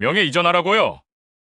명예 이전하라고요.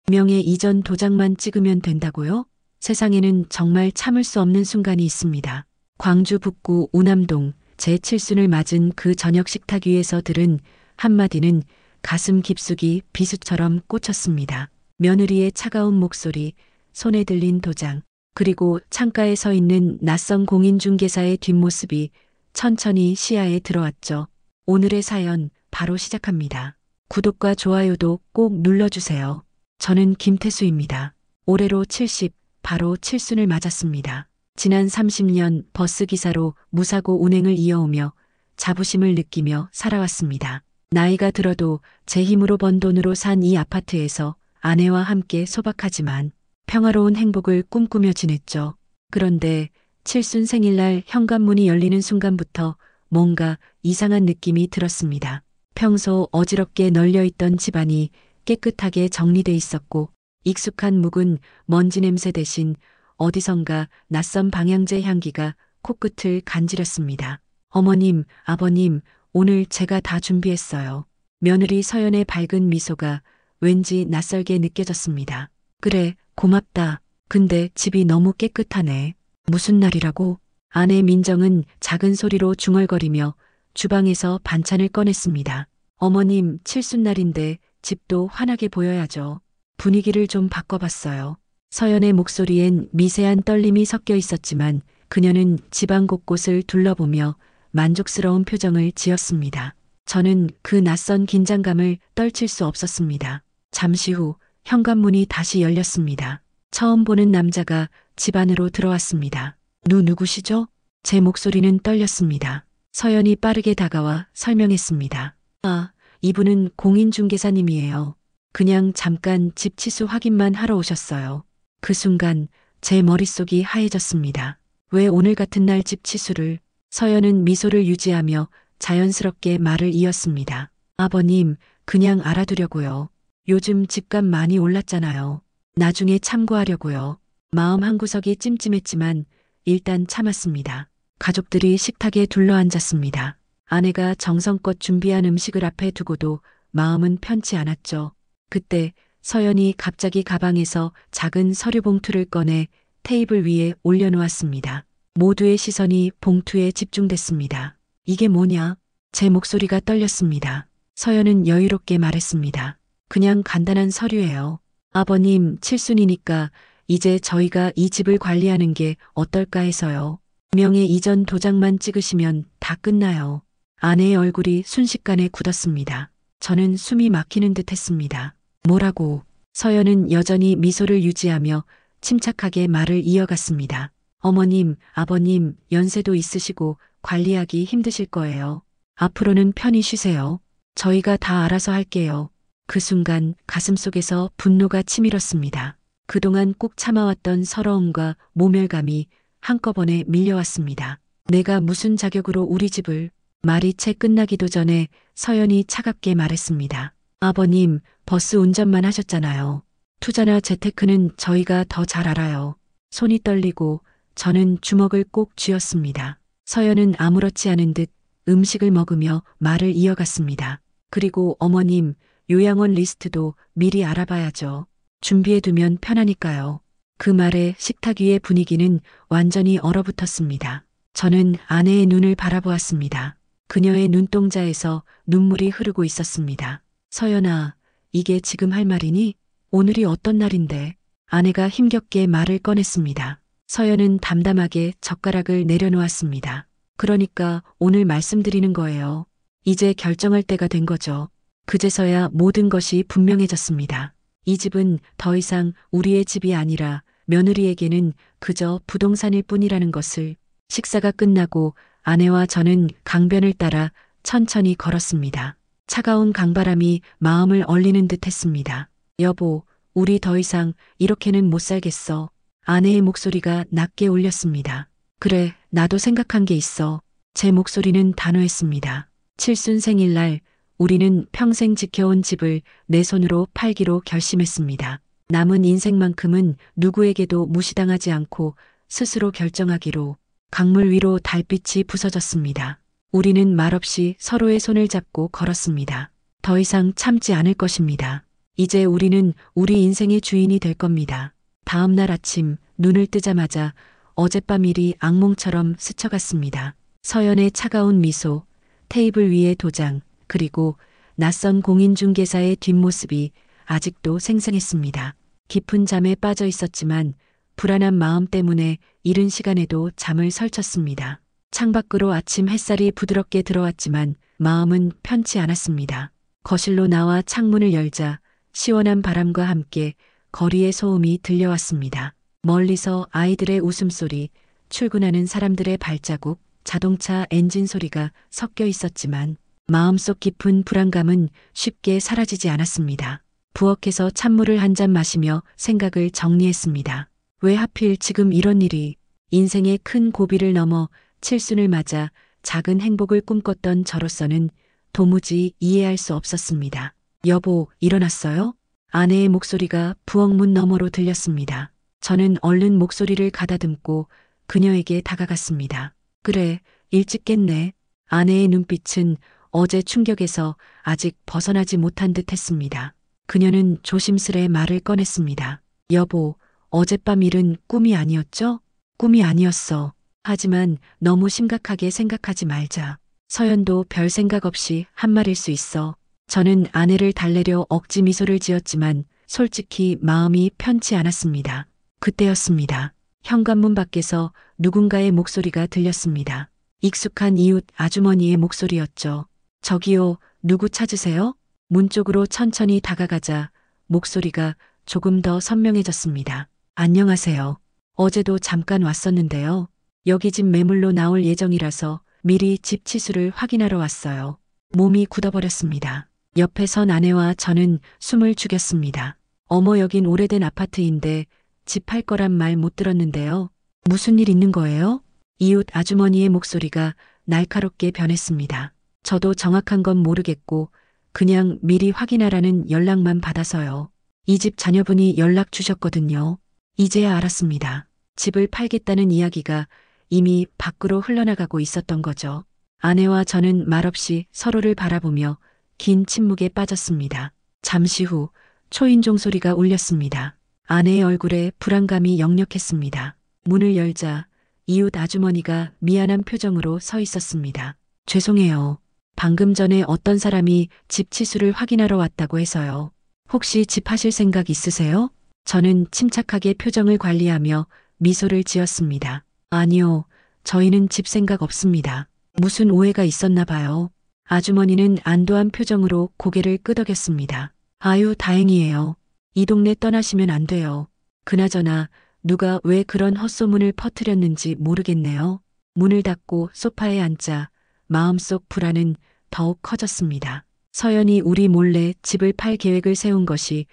명예 이전 도장만 찍으면 된다고요? 세상에는 정말 참을 수 없는 순간이 있습니다. 광주 북구 오남동 제7순을 맞은 그 저녁 식탁 위에서 들은 한마디는 가슴 깊숙이 비수처럼 꽂혔습니다. 며느리의 차가운 목소리, 손에 들린 도장, 그리고 창가에 서 있는 낯선 공인중개사의 뒷모습이 천천히 시야에 들어왔죠. 오늘의 사연 바로 시작합니다. 구독과 좋아요도 꼭 눌러주세요. 저는 김태수입니다. 올해로 70, 바로 7순을 맞았습니다. 지난 30년 버스기사로 무사고 운행을 이어오며 자부심을 느끼며 살아왔습니다. 나이가 들어도 제 힘으로 번 돈으로 산 이 아파트에서 아내와 함께 소박하지만 평화로운 행복을 꿈꾸며 지냈죠. 그런데 7순 생일날 현관문이 열리는 순간부터 뭔가 이상한 느낌이 들었습니다. 평소 어지럽게 널려있던 집안이 깨끗하게 정리돼 있었고 익숙한 묵은 먼지 냄새 대신 어디선가 낯선 방향제 향기가 코끝을 간지렸습니다. 어머님, 아버님, 오늘 제가 다 준비했어요. 며느리 서연의 밝은 미소가 왠지 낯설게 느껴졌습니다. 그래, 고맙다. 근데 집이 너무 깨끗하네. 무슨 날이라고? 아내 민정은 작은 소리로 중얼거리며 주방에서 반찬을 꺼냈습니다. 어머님, 7순날인데 집도 환하게 보여야죠. 분위기를 좀 바꿔봤어요. 서연의 목소리엔 미세한 떨림이 섞여 있었지만 그녀는 집안 곳곳을 둘러보며 만족스러운 표정을 지었습니다. 저는 그 낯선 긴장감을 떨칠 수 없었습니다. 잠시 후 현관문이 다시 열렸습니다. 처음 보는 남자가 집 안으로 들어왔습니다. 누구시죠? 제 목소리는 떨렸습니다. 서연이 빠르게 다가와 설명했습니다. 아, 이분은 공인중개사님이에요. 그냥 잠깐 집 치수 확인만 하러 오셨어요. 그 순간 제 머릿속이 하얘졌습니다. 왜 오늘 같은 날 집 치수를? 서연은 미소를 유지하며 자연스럽게 말을 이었습니다. 아버님, 그냥 알아두려고요. 요즘 집값 많이 올랐잖아요. 나중에 참고하려고요. 마음 한구석이 찜찜했지만 일단 참았습니다. 가족들이 식탁에 둘러앉았습니다. 아내가 정성껏 준비한 음식을 앞에 두고도 마음은 편치 않았죠. 그때 서연이 갑자기 가방에서 작은 서류 봉투를 꺼내 테이블 위에 올려놓았습니다. 모두의 시선이 봉투에 집중됐습니다. 이게 뭐냐? 제 목소리가 떨렸습니다. 서연은 여유롭게 말했습니다. 그냥 간단한 서류예요. 아버님, 7순이니까 이제 저희가 이 집을 관리하는 게 어떨까 해서요. 명예 이전 도장만 찍으시면 다 끝나요. 아내의 얼굴이 순식간에 굳었습니다. 저는 숨이 막히는 듯 했습니다. 뭐라고? 서연은 여전히 미소를 유지하며 침착하게 말을 이어갔습니다. 어머님, 아버님, 연세도 있으시고 관리하기 힘드실 거예요. 앞으로는 편히 쉬세요. 저희가 다 알아서 할게요. 그 순간 가슴속에서 분노가 치밀었습니다. 그동안 꾹 참아왔던 서러움과 모멸감이 한꺼번에 밀려왔습니다. 내가 무슨 자격으로 우리 집을? 말이 채 끝나기도 전에 서연이 차갑게 말했습니다. 아버님, 버스 운전만 하셨잖아요. 투자나 재테크는 저희가 더 잘 알아요. 손이 떨리고 저는 주먹을 꼭 쥐었습니다. 서연은 아무렇지 않은 듯 음식을 먹으며 말을 이어갔습니다. 그리고 어머님, 요양원 리스트도 미리 알아봐야죠. 준비해두면 편하니까요. 그 말에 식탁 위의 분위기는 완전히 얼어붙었습니다. 저는 아내의 눈을 바라보았습니다. 그녀의 눈동자에서 눈물이 흐르고 있었습니다. 서연아, 이게 지금 할 말이니? 오늘이 어떤 날인데? 아내가 힘겹게 말을 꺼냈습니다. 서연은 담담하게 젓가락을 내려놓았습니다. 그러니까 오늘 말씀드리는 거예요. 이제 결정할 때가 된 거죠. 그제서야 모든 것이 분명해졌습니다. 이 집은 더 이상 우리의 집이 아니라 며느리에게는 그저 부동산일 뿐이라는 것을. 식사가 끝나고 아내와 저는 강변을 따라 천천히 걸었습니다. 차가운 강바람이 마음을 얼리는 듯 했습니다. 여보, 우리 더 이상 이렇게는 못 살겠어. 아내의 목소리가 낮게 울렸습니다. 그래, 나도 생각한 게 있어. 제 목소리는 단호했습니다. 7순 생일날 우리는 평생 지켜온 집을 내 손으로 팔기로 결심했습니다. 남은 인생만큼은 누구에게도 무시당하지 않고 스스로 결정하기로. 강물 위로 달빛이 부서졌습니다. 우리는 말없이 서로의 손을 잡고 걸었습니다. 더 이상 참지 않을 것입니다. 이제 우리는 우리 인생의 주인이 될 겁니다. 다음 날 아침 눈을 뜨자마자 어젯밤 일이 악몽처럼 스쳐갔습니다. 서연의 차가운 미소, 테이블 위의 도장, 그리고 낯선 공인중개사의 뒷모습이 아직도 생생했습니다. 깊은 잠에 빠져 있었지만 불안한 마음 때문에 이른 시간에도 잠을 설쳤습니다. 창밖으로 아침 햇살이 부드럽게 들어왔지만 마음은 편치 않았습니다. 거실로 나와 창문을 열자 시원한 바람과 함께 거리의 소음이 들려왔습니다. 멀리서 아이들의 웃음소리, 출근하는 사람들의 발자국, 자동차 엔진 소리가 섞여 있었지만 마음속 깊은 불안감은 쉽게 사라지지 않았습니다. 부엌에서 찬물을 한 잔 마시며 생각을 정리했습니다. 왜 하필 지금 이런 일이, 인생의 큰 고비를 넘어 칠순을 맞아 작은 행복을 꿈꿨던 저로서는 도무지 이해할 수 없었습니다. 여보, 일어났어요? 아내의 목소리가 부엌 문 너머로 들렸습니다. 저는 얼른 목소리를 가다듬고 그녀에게 다가갔습니다. 그래, 일찍 깼네. 아내의 눈빛은 어제 충격에서 아직 벗어나지 못한 듯 했습니다. 그녀는 조심스레 말을 꺼냈습니다. 여보, 어젯밤 일은 꿈이 아니었죠? 꿈이 아니었어. 하지만 너무 심각하게 생각하지 말자. 서연도 별 생각 없이 한 말일 수 있어. 저는 아내를 달래려 억지 미소를 지었지만 솔직히 마음이 편치 않았습니다. 그때였습니다. 현관문 밖에서 누군가의 목소리가 들렸습니다. 익숙한 이웃 아주머니의 목소리였죠. 저기요, 누구 찾으세요? 문 쪽으로 천천히 다가가자 목소리가 조금 더 선명해졌습니다. 안녕하세요. 어제도 잠깐 왔었는데요. 여기 집 매물로 나올 예정이라서 미리 집 치수를 확인하러 왔어요. 몸이 굳어버렸습니다. 옆에 선 아내와 저는 숨을 죽였습니다. 어머, 여긴 오래된 아파트인데 집 팔 거란 말 못 들었는데요. 무슨 일 있는 거예요? 이웃 아주머니의 목소리가 날카롭게 변했습니다. 저도 정확한 건 모르겠고 그냥 미리 확인하라는 연락만 받아서요. 이 집 자녀분이 연락 주셨거든요. 이제야 알았습니다. 집을 팔겠다는 이야기가 이미 밖으로 흘러나가고 있었던 거죠. 아내와 저는 말없이 서로를 바라보며 긴 침묵에 빠졌습니다. 잠시 후 초인종 소리가 울렸습니다. 아내의 얼굴에 불안감이 역력했습니다. 문을 열자 이웃 아주머니가 미안한 표정으로 서 있었습니다. 죄송해요. 방금 전에 어떤 사람이 집 치수를 확인하러 왔다고 해서요. 혹시 집 하실 생각 있으세요? 저는 침착하게 표정을 관리하며 미소를 지었습니다. 아니요, 저희는 집 생각 없습니다. 무슨 오해가 있었나 봐요. 아주머니는 안도한 표정으로 고개를 끄덕였습니다. 아유, 다행이에요. 이 동네 떠나시면 안 돼요. 그나저나 누가 왜 그런 헛소문을 퍼뜨렸는지 모르겠네요. 문을 닫고 소파에 앉자 마음속 불안은 더욱 커졌습니다. 서연이 우리 몰래 집을 팔 계획을 세운 것이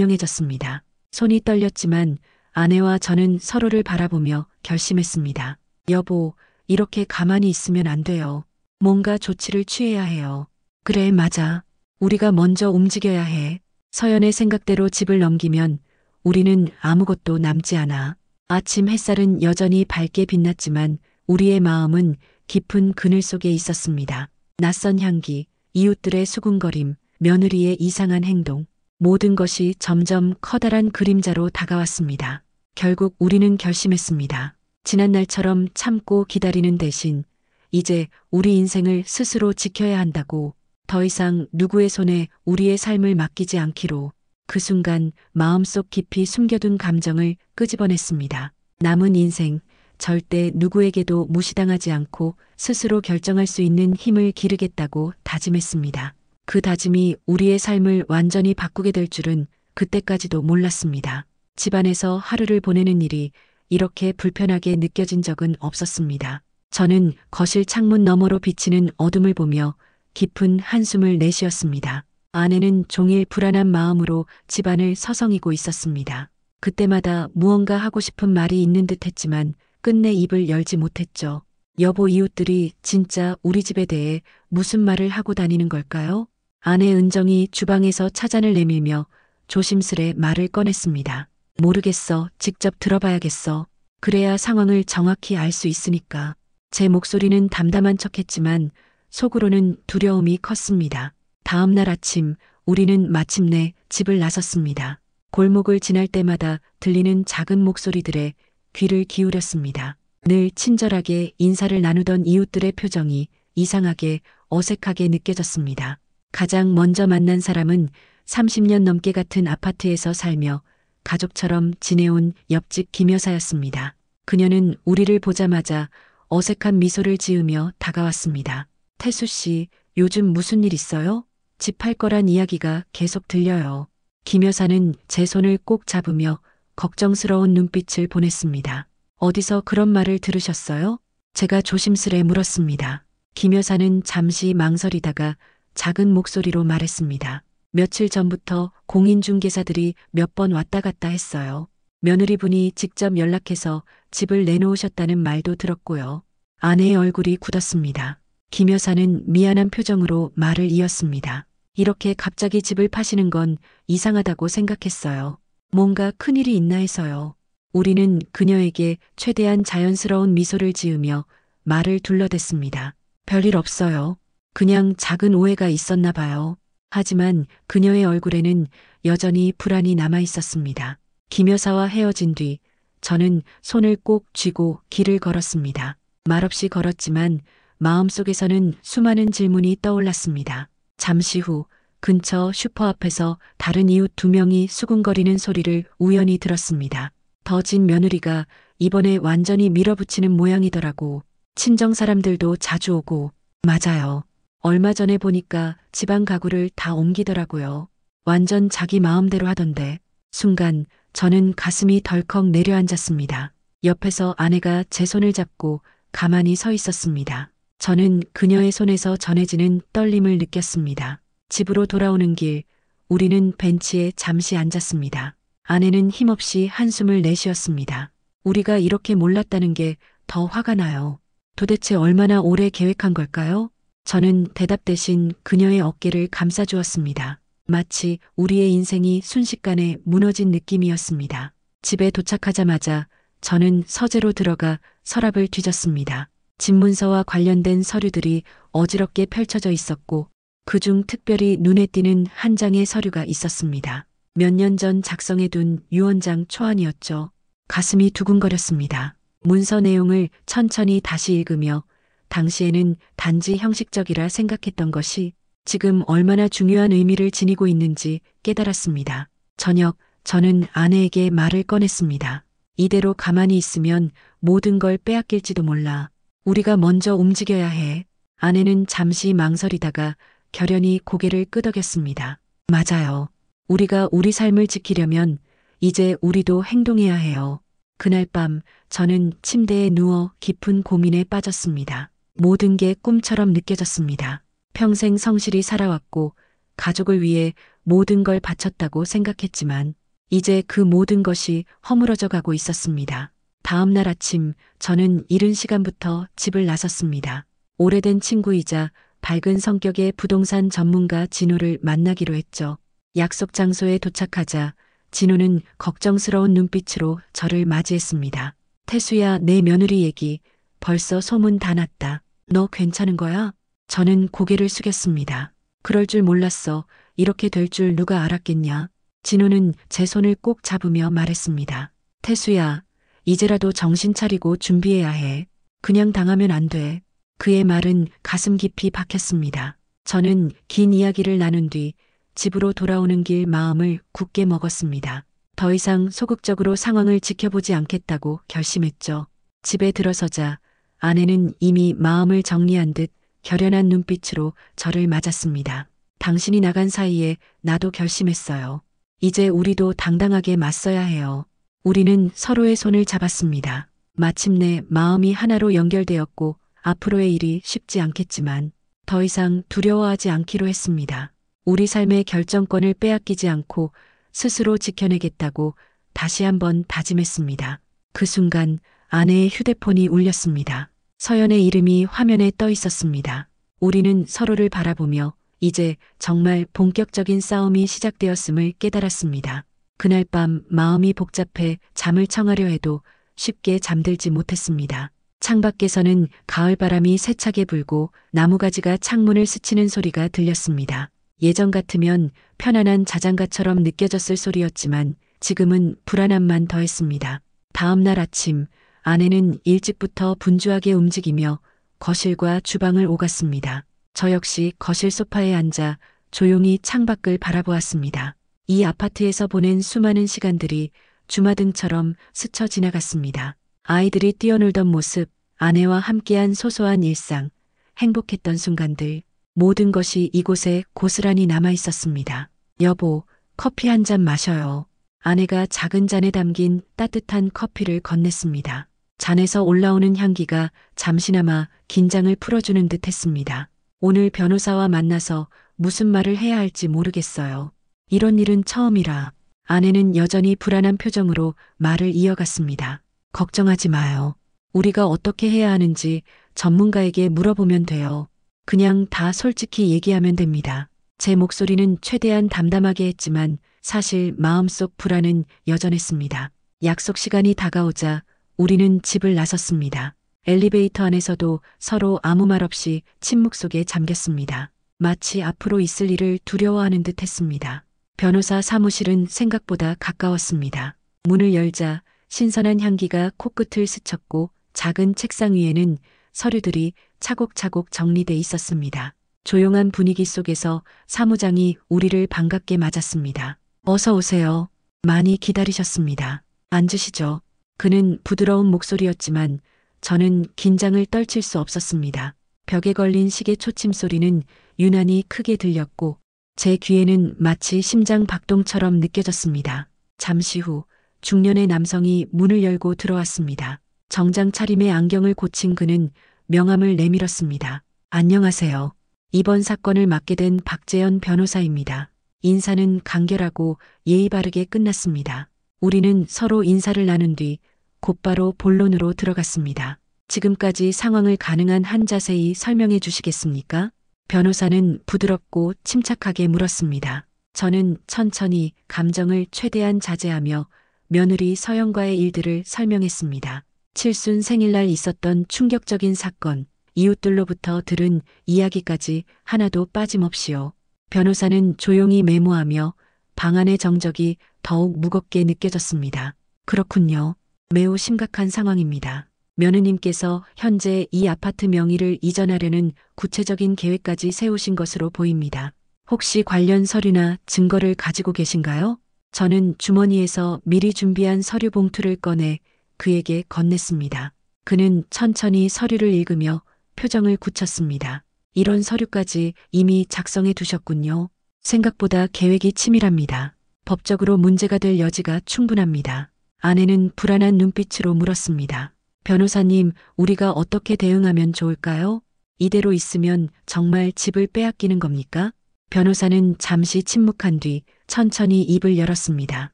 분명해졌습니다. 손이 떨렸지만 아내와 저는 서로를 바라보며 결심했습니다. 여보, 이렇게 가만히 있으면 안 돼요. 뭔가 조치를 취해야 해요. 그래, 맞아. 우리가 먼저 움직여야 해. 서연의 생각대로 집을 넘기면 우리는 아무것도 남지 않아. 아침 햇살은 여전히 밝게 빛났지만 우리의 마음은 깊은 그늘 속에 있었습니다. 낯선 향기, 이웃들의 수군거림, 며느리의 이상한 행동, 모든 것이 점점 커다란 그림자로 다가왔습니다. 결국 우리는 결심했습니다. 지난날처럼 참고 기다리는 대신 이제 우리 인생을 스스로 지켜야 한다고, 더 이상 누구의 손에 우리의 삶을 맡기지 않기로. 그 순간 마음속 깊이 숨겨둔 감정을 끄집어냈습니다. 남은 인생, 절대 누구에게도 무시당하지 않고 스스로 결정할 수 있는 힘을 기르겠다고 다짐했습니다. 그 다짐이 우리의 삶을 완전히 바꾸게 될 줄은 그때까지도 몰랐습니다. 집안에서 하루를 보내는 일이 이렇게 불편하게 느껴진 적은 없었습니다. 저는 거실 창문 너머로 비치는 어둠을 보며 깊은 한숨을 내쉬었습니다. 아내는 종일 불안한 마음으로 집안을 서성이고 있었습니다. 그때마다 무언가 하고 싶은 말이 있는 듯 했지만 끝내 입을 열지 못했죠. 여보, 이웃들이 진짜 우리 집에 대해 무슨 말을 하고 다니는 걸까요? 아내 은정이 주방에서 차잔을 내밀며 조심스레 말을 꺼냈습니다. 모르겠어. 직접 들어봐야겠어. 그래야 상황을 정확히 알 수 있으니까. 제 목소리는 담담한 척했지만 속으로는 두려움이 컸습니다. 다음 날 아침 우리는 마침내 집을 나섰습니다. 골목을 지날 때마다 들리는 작은 목소리들에 귀를 기울였습니다. 늘 친절하게 인사를 나누던 이웃들의 표정이 이상하게 어색하게 느껴졌습니다. 가장 먼저 만난 사람은 30년 넘게 같은 아파트에서 살며 가족처럼 지내온 옆집 김 여사였습니다. 그녀는 우리를 보자마자 어색한 미소를 지으며 다가왔습니다. 태수 씨, 요즘 무슨 일 있어요? 집 팔 거란 이야기가 계속 들려요. 김 여사는 제 손을 꼭 잡으며 걱정스러운 눈빛을 보냈습니다. 어디서 그런 말을 들으셨어요? 제가 조심스레 물었습니다. 김 여사는 잠시 망설이다가 작은 목소리로 말했습니다. 며칠 전부터 공인중개사들이 몇 번 왔다 갔다 했어요. 며느리분이 직접 연락해서 집을 내놓으셨다는 말도 들었고요. 아내의 얼굴이 굳었습니다. 김 여사는 미안한 표정으로 말을 이었습니다. 이렇게 갑자기 집을 파시는 건 이상하다고 생각했어요. 뭔가 큰일이 있나 해서요. 우리는 그녀에게 최대한 자연스러운 미소를 지으며 말을 둘러댔습니다. 별일 없어요. 그냥 작은 오해가 있었나 봐요. 하지만 그녀의 얼굴에는 여전히 불안이 남아 있었습니다. 김 여사와 헤어진 뒤 저는 손을 꼭 쥐고 길을 걸었습니다. 말없이 걸었지만 마음속에서는 수많은 질문이 떠올랐습니다. 잠시 후 근처 슈퍼 앞에서 다른 이웃 2명이 수군거리는 소리를 우연히 들었습니다. 더 진 며느리가 이번에 완전히 밀어붙이는 모양이더라고. 친정 사람들도 자주 오고. 맞아요. 얼마 전에 보니까 지방 가구를 다 옮기더라고요. 완전 자기 마음대로 하던데. 순간 저는 가슴이 덜컥 내려앉았습니다. 옆에서 아내가 제 손을 잡고 가만히 서 있었습니다. 저는 그녀의 손에서 전해지는 떨림을 느꼈습니다. 집으로 돌아오는 길, 우리는 벤치에 잠시 앉았습니다. 아내는 힘없이 한숨을 내쉬었습니다. 우리가 이렇게 몰랐다는 게 더 화가 나요. 도대체 얼마나 오래 계획한 걸까요? 저는 대답 대신 그녀의 어깨를 감싸주었습니다. 마치 우리의 인생이 순식간에 무너진 느낌이었습니다. 집에 도착하자마자 저는 서재로 들어가 서랍을 뒤졌습니다. 집문서와 관련된 서류들이 어지럽게 펼쳐져 있었고 그중 특별히 눈에 띄는 한 장의 서류가 있었습니다. 몇 년 전 작성해둔 유언장 초안이었죠. 가슴이 두근거렸습니다. 문서 내용을 천천히 다시 읽으며 당시에는 단지 형식적이라 생각했던 것이 지금 얼마나 중요한 의미를 지니고 있는지 깨달았습니다. 저녁, 저는 아내에게 말을 꺼냈습니다. 이대로 가만히 있으면 모든 걸 빼앗길지도 몰라. 우리가 먼저 움직여야 해. 아내는 잠시 망설이다가 결연히 고개를 끄덕였습니다. 맞아요. 우리가 우리 삶을 지키려면 이제 우리도 행동해야 해요. 그날 밤 저는 침대에 누워 깊은 고민에 빠졌습니다. 모든 게 꿈처럼 느껴졌습니다. 평생 성실히 살아왔고 가족을 위해 모든 걸 바쳤다고 생각했지만 이제 그 모든 것이 허물어져 가고 있었습니다. 다음 날 아침 저는 이른 시간부터 집을 나섰습니다. 오래된 친구이자 밝은 성격의 부동산 전문가 진호를 만나기로 했죠. 약속 장소에 도착하자 진호는 걱정스러운 눈빛으로 저를 맞이했습니다. 태수야, 내 며느리 얘기 벌써 소문 다 났다. 너 괜찮은 거야? 저는 고개를 숙였습니다. 그럴 줄 몰랐어. 이렇게 될 줄 누가 알았겠냐. 진호는 제 손을 꼭 잡으며 말했습니다. 태수야, 이제라도 정신 차리고 준비해야 해. 그냥 당하면 안 돼. 그의 말은 가슴 깊이 박혔습니다. 저는 긴 이야기를 나눈 뒤 집으로 돌아오는 길 마음을 굳게 먹었습니다. 더 이상 소극적으로 상황을 지켜보지 않겠다고 결심했죠. 집에 들어서자 아내는 이미 마음을 정리한 듯 결연한 눈빛으로 저를 맞았습니다. 당신이 나간 사이에 나도 결심했어요. 이제 우리도 당당하게 맞서야 해요. 우리는 서로의 손을 잡았습니다. 마침내 마음이 하나로 연결되었고 앞으로의 일이 쉽지 않겠지만 더 이상 두려워하지 않기로 했습니다. 우리 삶의 결정권을 빼앗기지 않고 스스로 지켜내겠다고 다시 한번 다짐했습니다. 그 순간 아내의 휴대폰이 울렸습니다. 서연의 이름이 화면에 떠 있었습니다. 우리는 서로를 바라보며 이제 정말 본격적인 싸움이 시작되었음을 깨달았습니다. 그날 밤 마음이 복잡해 잠을 청하려 해도 쉽게 잠들지 못했습니다. 창밖에서는 가을바람이 세차게 불고 나무가지가 창문을 스치는 소리가 들렸습니다. 예전 같으면 편안한 자장가처럼 느껴졌을 소리였지만 지금은 불안함만 더했습니다. 다음 날 아침 아내는 일찍부터 분주하게 움직이며 거실과 주방을 오갔습니다. 저 역시 거실 소파에 앉아 조용히 창밖을 바라보았습니다. 이 아파트에서 보낸 수많은 시간들이 주마등처럼 스쳐 지나갔습니다. 아이들이 뛰어놀던 모습, 아내와 함께한 소소한 일상, 행복했던 순간들, 모든 것이 이곳에 고스란히 남아 있었습니다. 여보, 커피 한 잔 마셔요. 아내가 작은 잔에 담긴 따뜻한 커피를 건넸습니다. 잔에서 올라오는 향기가 잠시나마 긴장을 풀어주는 듯 했습니다. 오늘 변호사와 만나서 무슨 말을 해야 할지 모르겠어요. 이런 일은 처음이라. 아내는 여전히 불안한 표정으로 말을 이어갔습니다. 걱정하지 마요. 우리가 어떻게 해야 하는지 전문가에게 물어보면 돼요. 그냥 다 솔직히 얘기하면 됩니다. 제 목소리는 최대한 담담하게 했지만 사실 마음속 불안은 여전했습니다. 약속 시간이 다가오자 우리는 집을 나섰습니다. 엘리베이터 안에서도 서로 아무 말 없이 침묵 속에 잠겼습니다. 마치 앞으로 있을 일을 두려워하는 듯 했습니다. 변호사 사무실은 생각보다 가까웠습니다. 문을 열자 신선한 향기가 코끝을 스쳤고 작은 책상 위에는 서류들이 차곡차곡 정리돼 있었습니다. 조용한 분위기 속에서 사무장이 우리를 반갑게 맞았습니다. 어서 오세요. 많이 기다리셨습니다. 앉으시죠. 그는 부드러운 목소리였지만 저는 긴장을 떨칠 수 없었습니다. 벽에 걸린 시계 초침 소리는 유난히 크게 들렸고 제 귀에는 마치 심장 박동처럼 느껴졌습니다. 잠시 후 중년의 남성이 문을 열고 들어왔습니다. 정장 차림에 안경을 고친 그는 명함을 내밀었습니다. 안녕하세요. 이번 사건을 맡게 된 박재현 변호사입니다. 인사는 간결하고 예의 바르게 끝났습니다. 우리는 서로 인사를 나눈 뒤 곧바로 본론으로 들어갔습니다. 지금까지 상황을 가능한 한 자세히 설명해 주시겠습니까? 변호사는 부드럽고 침착하게 물었습니다. 저는 천천히 감정을 최대한 자제하며 며느리 서영과의 일들을 설명했습니다. 칠순 생일날 있었던 충격적인 사건, 이웃들로부터 들은 이야기까지 하나도 빠짐없이요. 변호사는 조용히 메모하며 방 안의 정적이 더욱 무겁게 느껴졌습니다. 그렇군요. 매우 심각한 상황입니다. 며느님께서 현재 이 아파트 명의를 이전하려는 구체적인 계획까지 세우신 것으로 보입니다. 혹시 관련 서류나 증거를 가지고 계신가요? 저는 주머니에서 미리 준비한 서류 봉투를 꺼내 그에게 건넸습니다. 그는 천천히 서류를 읽으며 표정을 굳혔습니다. 이런 서류까지 이미 작성해 두셨군요. 생각보다 계획이 치밀합니다. 법적으로 문제가 될 여지가 충분합니다. 아내는 불안한 눈빛으로 물었습니다. 변호사님, 우리가 어떻게 대응하면 좋을까요? 이대로 있으면 정말 집을 빼앗기는 겁니까? 변호사는 잠시 침묵한 뒤 천천히 입을 열었습니다.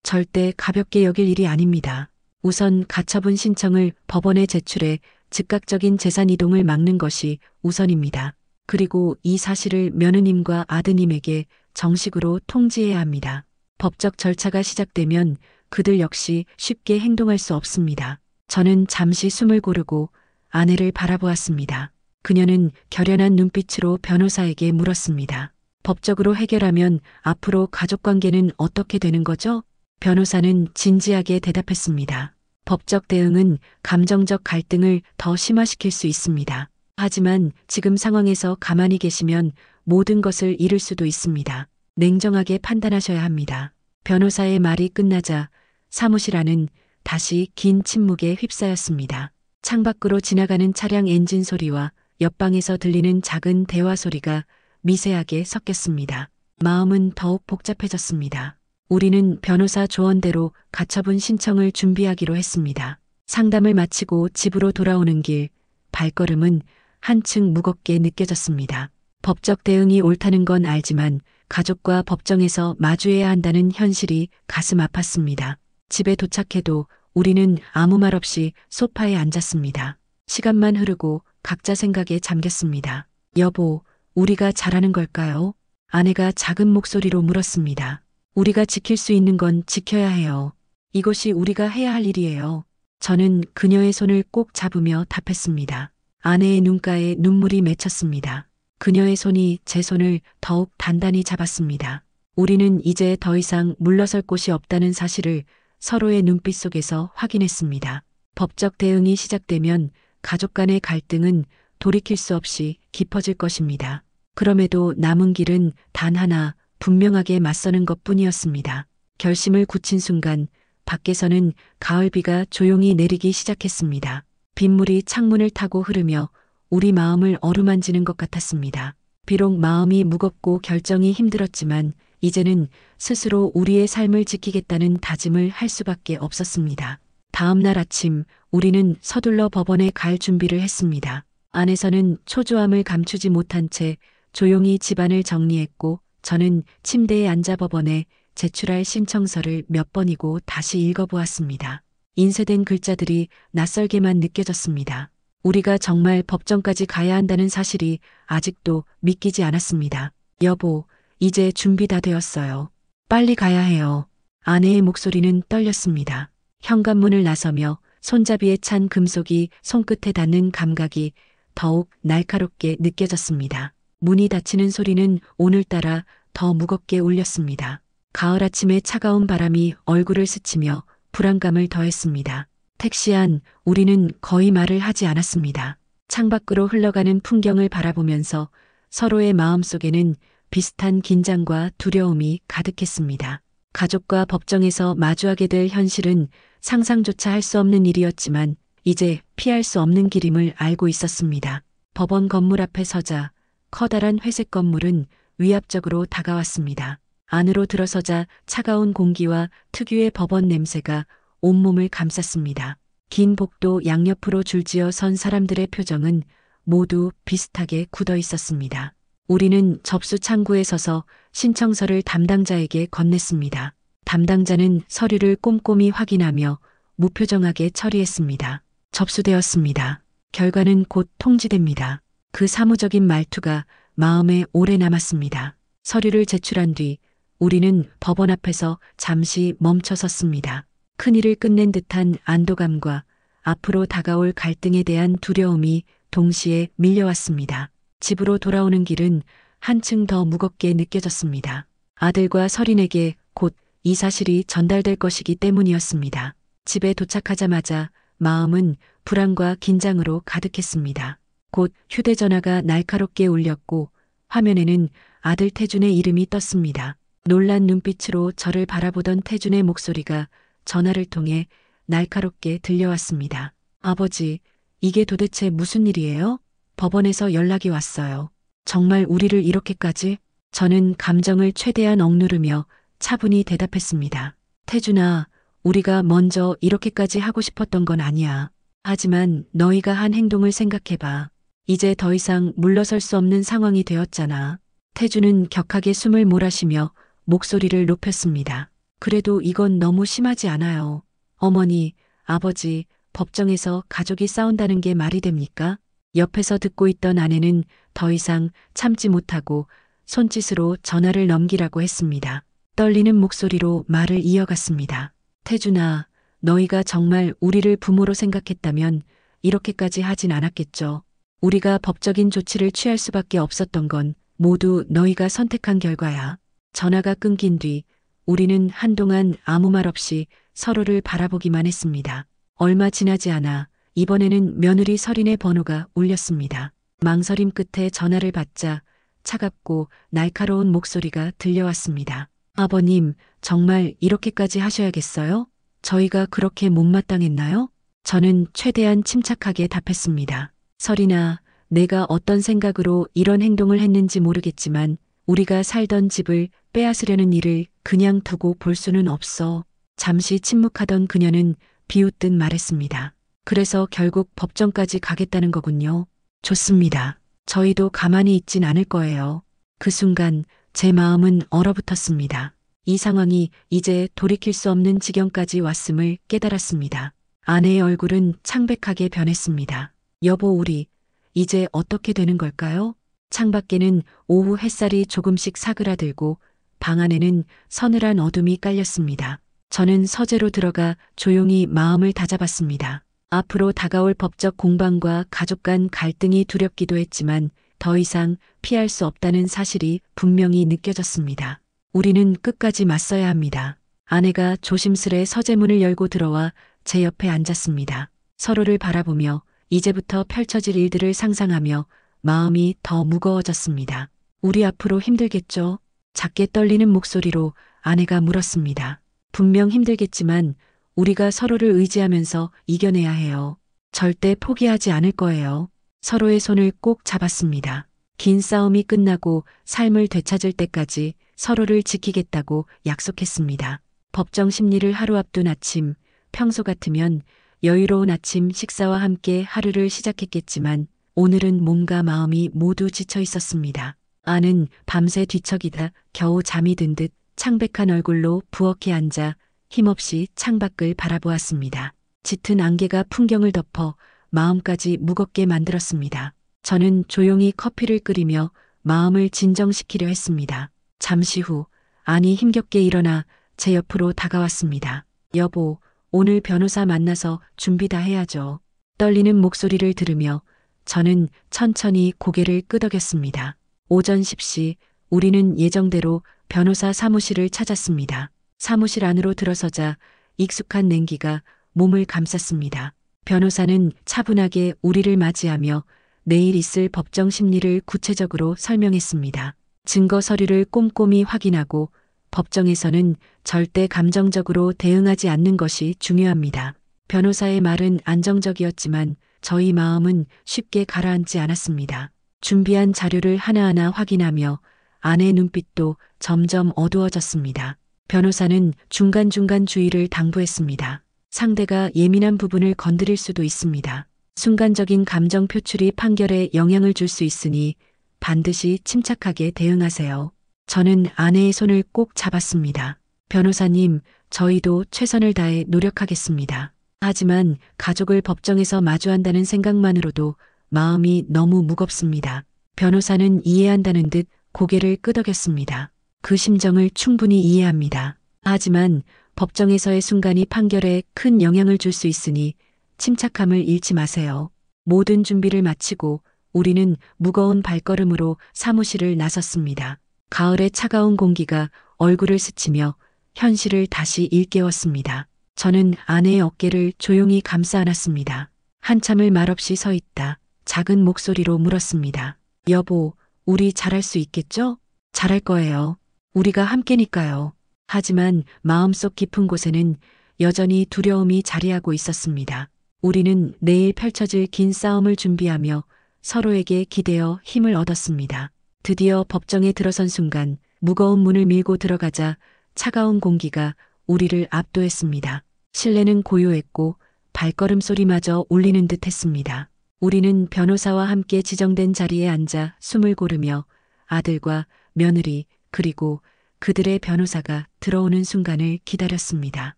절대 가볍게 여길 일이 아닙니다. 우선 가처분 신청을 법원에 제출해 즉각적인 재산 이동을 막는 것이 우선입니다. 그리고 이 사실을 며느님과 아드님에게 정식으로 통지해야 합니다. 법적 절차가 시작되면 그들 역시 쉽게 행동할 수 없습니다. 저는 잠시 숨을 고르고 아내를 바라보았습니다. 그녀는 결연한 눈빛으로 변호사에게 물었습니다. 법적으로 해결하면 앞으로 가족관계는 어떻게 되는 거죠? 변호사는 진지하게 대답했습니다. 법적 대응은 감정적 갈등을 더 심화시킬 수 있습니다. 하지만 지금 상황에서 가만히 계시면 모든 것을 잃을 수도 있습니다. 냉정하게 판단하셔야 합니다. 변호사의 말이 끝나자 사무실 안은 다시 긴 침묵에 휩싸였습니다. 창밖으로 지나가는 차량 엔진 소리와 옆방에서 들리는 작은 대화 소리가 미세하게 섞였습니다. 마음은 더욱 복잡해졌습니다. 우리는 변호사 조언대로 가처분 신청을 준비하기로 했습니다. 상담을 마치고 집으로 돌아오는 길, 발걸음은 한층 무겁게 느껴졌습니다. 법적 대응이 옳다는 건 알지만 가족과 법정에서 마주해야 한다는 현실이 가슴 아팠습니다. 집에 도착해도 우리는 아무 말 없이 소파에 앉았습니다. 시간만 흐르고 각자 생각에 잠겼습니다. 여보, 우리가 잘하는 걸까요? 아내가 작은 목소리로 물었습니다. 우리가 지킬 수 있는 건 지켜야 해요. 이것이 우리가 해야 할 일이에요. 저는 그녀의 손을 꼭 잡으며 답했습니다. 아내의 눈가에 눈물이 맺혔습니다. 그녀의 손이 제 손을 더욱 단단히 잡았습니다. 우리는 이제 더 이상 물러설 곳이 없다는 사실을 서로의 눈빛 속에서 확인했습니다. 법적 대응이 시작되면 가족 간의 갈등은 돌이킬 수 없이 깊어질 것입니다. 그럼에도 남은 길은 단 하나, 분명하게 맞서는 것뿐이었습니다. 결심을 굳힌 순간 밖에서는 가을비가 조용히 내리기 시작했습니다. 빗물이 창문을 타고 흐르며 우리 마음을 어루만지는 것 같았습니다. 비록 마음이 무겁고 결정이 힘들었지만 이제는 스스로 우리의 삶을 지키겠다는 다짐을 할 수밖에 없었습니다. 다음 날 아침 우리는 서둘러 법원에 갈 준비를 했습니다. 안에서는 초조함을 감추지 못한 채 조용히 집안을 정리했고 저는 침대에 앉아 법원에 제출할 신청서를 몇 번이고 다시 읽어보았습니다. 인쇄된 글자들이 낯설게만 느껴졌습니다. 우리가 정말 법정까지 가야 한다는 사실이 아직도 믿기지 않았습니다. 여보, 이제 준비 다 되었어요. 빨리 가야 해요. 아내의 목소리는 떨렸습니다. 현관문을 나서며 손잡이에 찬 금속이 손끝에 닿는 감각이 더욱 날카롭게 느껴졌습니다. 문이 닫히는 소리는 오늘따라 더 무겁게 울렸습니다. 가을 아침의 차가운 바람이 얼굴을 스치며 불안감을 더했습니다. 택시 안 우리는 거의 말을 하지 않았습니다. 창밖으로 흘러가는 풍경을 바라보면서 서로의 마음속에는 비슷한 긴장과 두려움이 가득했습니다. 가족과 법정에서 마주하게 될 현실은 상상조차 할 수 없는 일이었지만 이제 피할 수 없는 길임을 알고 있었습니다. 법원 건물 앞에 서자 커다란 회색 건물은 위압적으로 다가왔습니다. 안으로 들어서자 차가운 공기와 특유의 법원 냄새가 온몸을 감쌌습니다. 긴 복도 양옆으로 줄지어 선 사람들의 표정은 모두 비슷하게 굳어 있었습니다. 우리는 접수 창구에 서서 신청서를 담당자에게 건넸습니다. 담당자는 서류를 꼼꼼히 확인하며 무표정하게 처리했습니다. 접수되었습니다. 결과는 곧 통지됩니다. 그 사무적인 말투가 마음에 오래 남았습니다. 서류를 제출한 뒤 우리는 법원 앞에서 잠시 멈춰 섰습니다. 큰일을 끝낸 듯한 안도감과 앞으로 다가올 갈등에 대한 두려움이 동시에 밀려왔습니다. 집으로 돌아오는 길은 한층 더 무겁게 느껴졌습니다. 아들과 서린에게 곧 이 사실이 전달될 것이기 때문이었습니다. 집에 도착하자마자 마음은 불안과 긴장으로 가득했습니다. 곧 휴대전화가 날카롭게 울렸고 화면에는 아들 태준의 이름이 떴습니다. 놀란 눈빛으로 저를 바라보던 태준의 목소리가 전화를 통해 날카롭게 들려왔습니다. 아버지, 이게 도대체 무슨 일이에요? 법원에서 연락이 왔어요. 정말 우리를 이렇게까지? 저는 감정을 최대한 억누르며 차분히 대답했습니다. 태준아, 우리가 먼저 이렇게까지 하고 싶었던 건 아니야. 하지만 너희가 한 행동을 생각해봐. 이제 더 이상 물러설 수 없는 상황이 되었잖아. 태준은 격하게 숨을 몰아쉬며 목소리를 높였습니다. 그래도 이건 너무 심하지 않아요. 어머니, 아버지, 법정에서 가족이 싸운다는 게 말이 됩니까? 옆에서 듣고 있던 아내는 더 이상 참지 못하고 손짓으로 전화를 넘기라고 했습니다. 떨리는 목소리로 말을 이어갔습니다. 태준아, 너희가 정말 우리를 부모로 생각했다면 이렇게까지 하진 않았겠죠. 우리가 법적인 조치를 취할 수밖에 없었던 건 모두 너희가 선택한 결과야. 전화가 끊긴 뒤 우리는 한동안 아무 말 없이 서로를 바라보기만 했습니다. 얼마 지나지 않아 이번에는 며느리 서린의 번호가 울렸습니다. 망설임 끝에 전화를 받자 차갑고 날카로운 목소리가 들려왔습니다. 아버님, 정말 이렇게까지 하셔야겠어요? 저희가 그렇게 못마땅했나요? 저는 최대한 침착하게 답했습니다. 서린아, 내가 어떤 생각으로 이런 행동을 했는지 모르겠지만 우리가 살던 집을 빼앗으려는 일을 그냥 두고 볼 수는 없어. 잠시 침묵하던 그녀는 비웃듯 말했습니다. 그래서 결국 법정까지 가겠다는 거군요. 좋습니다. 저희도 가만히 있진 않을 거예요. 그 순간 제 마음은 얼어붙었습니다. 이 상황이 이제 돌이킬 수 없는 지경까지 왔음을 깨달았습니다. 아내의 얼굴은 창백하게 변했습니다. 여보, 우리 이제 어떻게 되는 걸까요? 창밖에는 오후 햇살이 조금씩 사그라들고 방 안에는 서늘한 어둠이 깔렸습니다. 저는 서재로 들어가 조용히 마음을 다잡았습니다. 앞으로 다가올 법적 공방과 가족 간 갈등이 두렵기도 했지만 더 이상 피할 수 없다는 사실이 분명히 느껴졌습니다. 우리는 끝까지 맞서야 합니다. 아내가 조심스레 서재문을 열고 들어와 제 옆에 앉았습니다. 서로를 바라보며 이제부터 펼쳐질 일들을 상상하며 마음이 더 무거워졌습니다. 우리 앞으로 힘들겠죠? 작게 떨리는 목소리로 아내가 물었습니다. 분명 힘들겠지만 우리가 서로를 의지하면서 이겨내야 해요. 절대 포기하지 않을 거예요. 서로의 손을 꼭 잡았습니다. 긴 싸움이 끝나고 삶을 되찾을 때까지 서로를 지키겠다고 약속했습니다. 법정 심리를 하루 앞둔 아침, 평소 같으면 여유로운 아침 식사와 함께 하루를 시작했겠지만 오늘은 몸과 마음이 모두 지쳐 있었습니다. 아는 밤새 뒤척이다 겨우 잠이 든 듯 창백한 얼굴로 부엌에 앉아 힘없이 창밖을 바라보았습니다. 짙은 안개가 풍경을 덮어 마음까지 무겁게 만들었습니다. 저는 조용히 커피를 끓이며 마음을 진정시키려 했습니다. 잠시 후 안이 힘겹게 일어나 제 옆으로 다가왔습니다. 여보, 오늘 변호사 만나서 준비 다 해야죠. 떨리는 목소리를 들으며 저는 천천히 고개를 끄덕였습니다. 오전 10시 우리는 예정대로 변호사 사무실을 찾았습니다. 사무실 안으로 들어서자 익숙한 냉기가 몸을 감쌌습니다. 변호사는 차분하게 우리를 맞이하며 내일 있을 법정 심리를 구체적으로 설명했습니다. 증거 서류를 꼼꼼히 확인하고 법정에서는 절대 감정적으로 대응하지 않는 것이 중요합니다. 변호사의 말은 안정적이었지만 저희 마음은 쉽게 가라앉지 않았습니다. 준비한 자료를 하나하나 확인하며 아내의 눈빛도 점점 어두워졌습니다. 변호사는 중간중간 주의를 당부했습니다. 상대가 예민한 부분을 건드릴 수도 있습니다. 순간적인 감정 표출이 판결에 영향을 줄 수 있으니 반드시 침착하게 대응하세요. 저는 아내의 손을 꼭 잡았습니다. 변호사님, 저희도 최선을 다해 노력하겠습니다. 하지만 가족을 법정에서 마주한다는 생각만으로도 마음이 너무 무겁습니다. 변호사는 이해한다는 듯 고개를 끄덕였습니다. 그 심정을 충분히 이해합니다. 하지만 법정에서의 순간이 판결에 큰 영향을 줄 수 있으니 침착함을 잃지 마세요. 모든 준비를 마치고 우리는 무거운 발걸음으로 사무실을 나섰습니다. 가을의 차가운 공기가 얼굴을 스치며 현실을 다시 일깨웠습니다. 저는 아내의 어깨를 조용히 감싸 안았습니다. 한참을 말없이 서 있다 작은 목소리로 물었습니다. 여보, 우리 잘할 수 있겠죠? 잘할 거예요. 우리가 함께니까요. 하지만 마음속 깊은 곳에는 여전히 두려움이 자리하고 있었습니다. 우리는 내일 펼쳐질 긴 싸움을 준비하며 서로에게 기대어 힘을 얻었습니다. 드디어 법정에 들어선 순간 무거운 문을 밀고 들어가자 차가운 공기가 우리를 압도했습니다. 실내는 고요했고 발걸음 소리마저 울리는 듯 했습니다. 우리는 변호사와 함께 지정된 자리에 앉아 숨을 고르며 아들과 며느리 그리고 그들의 변호사가 들어오는 순간을 기다렸습니다.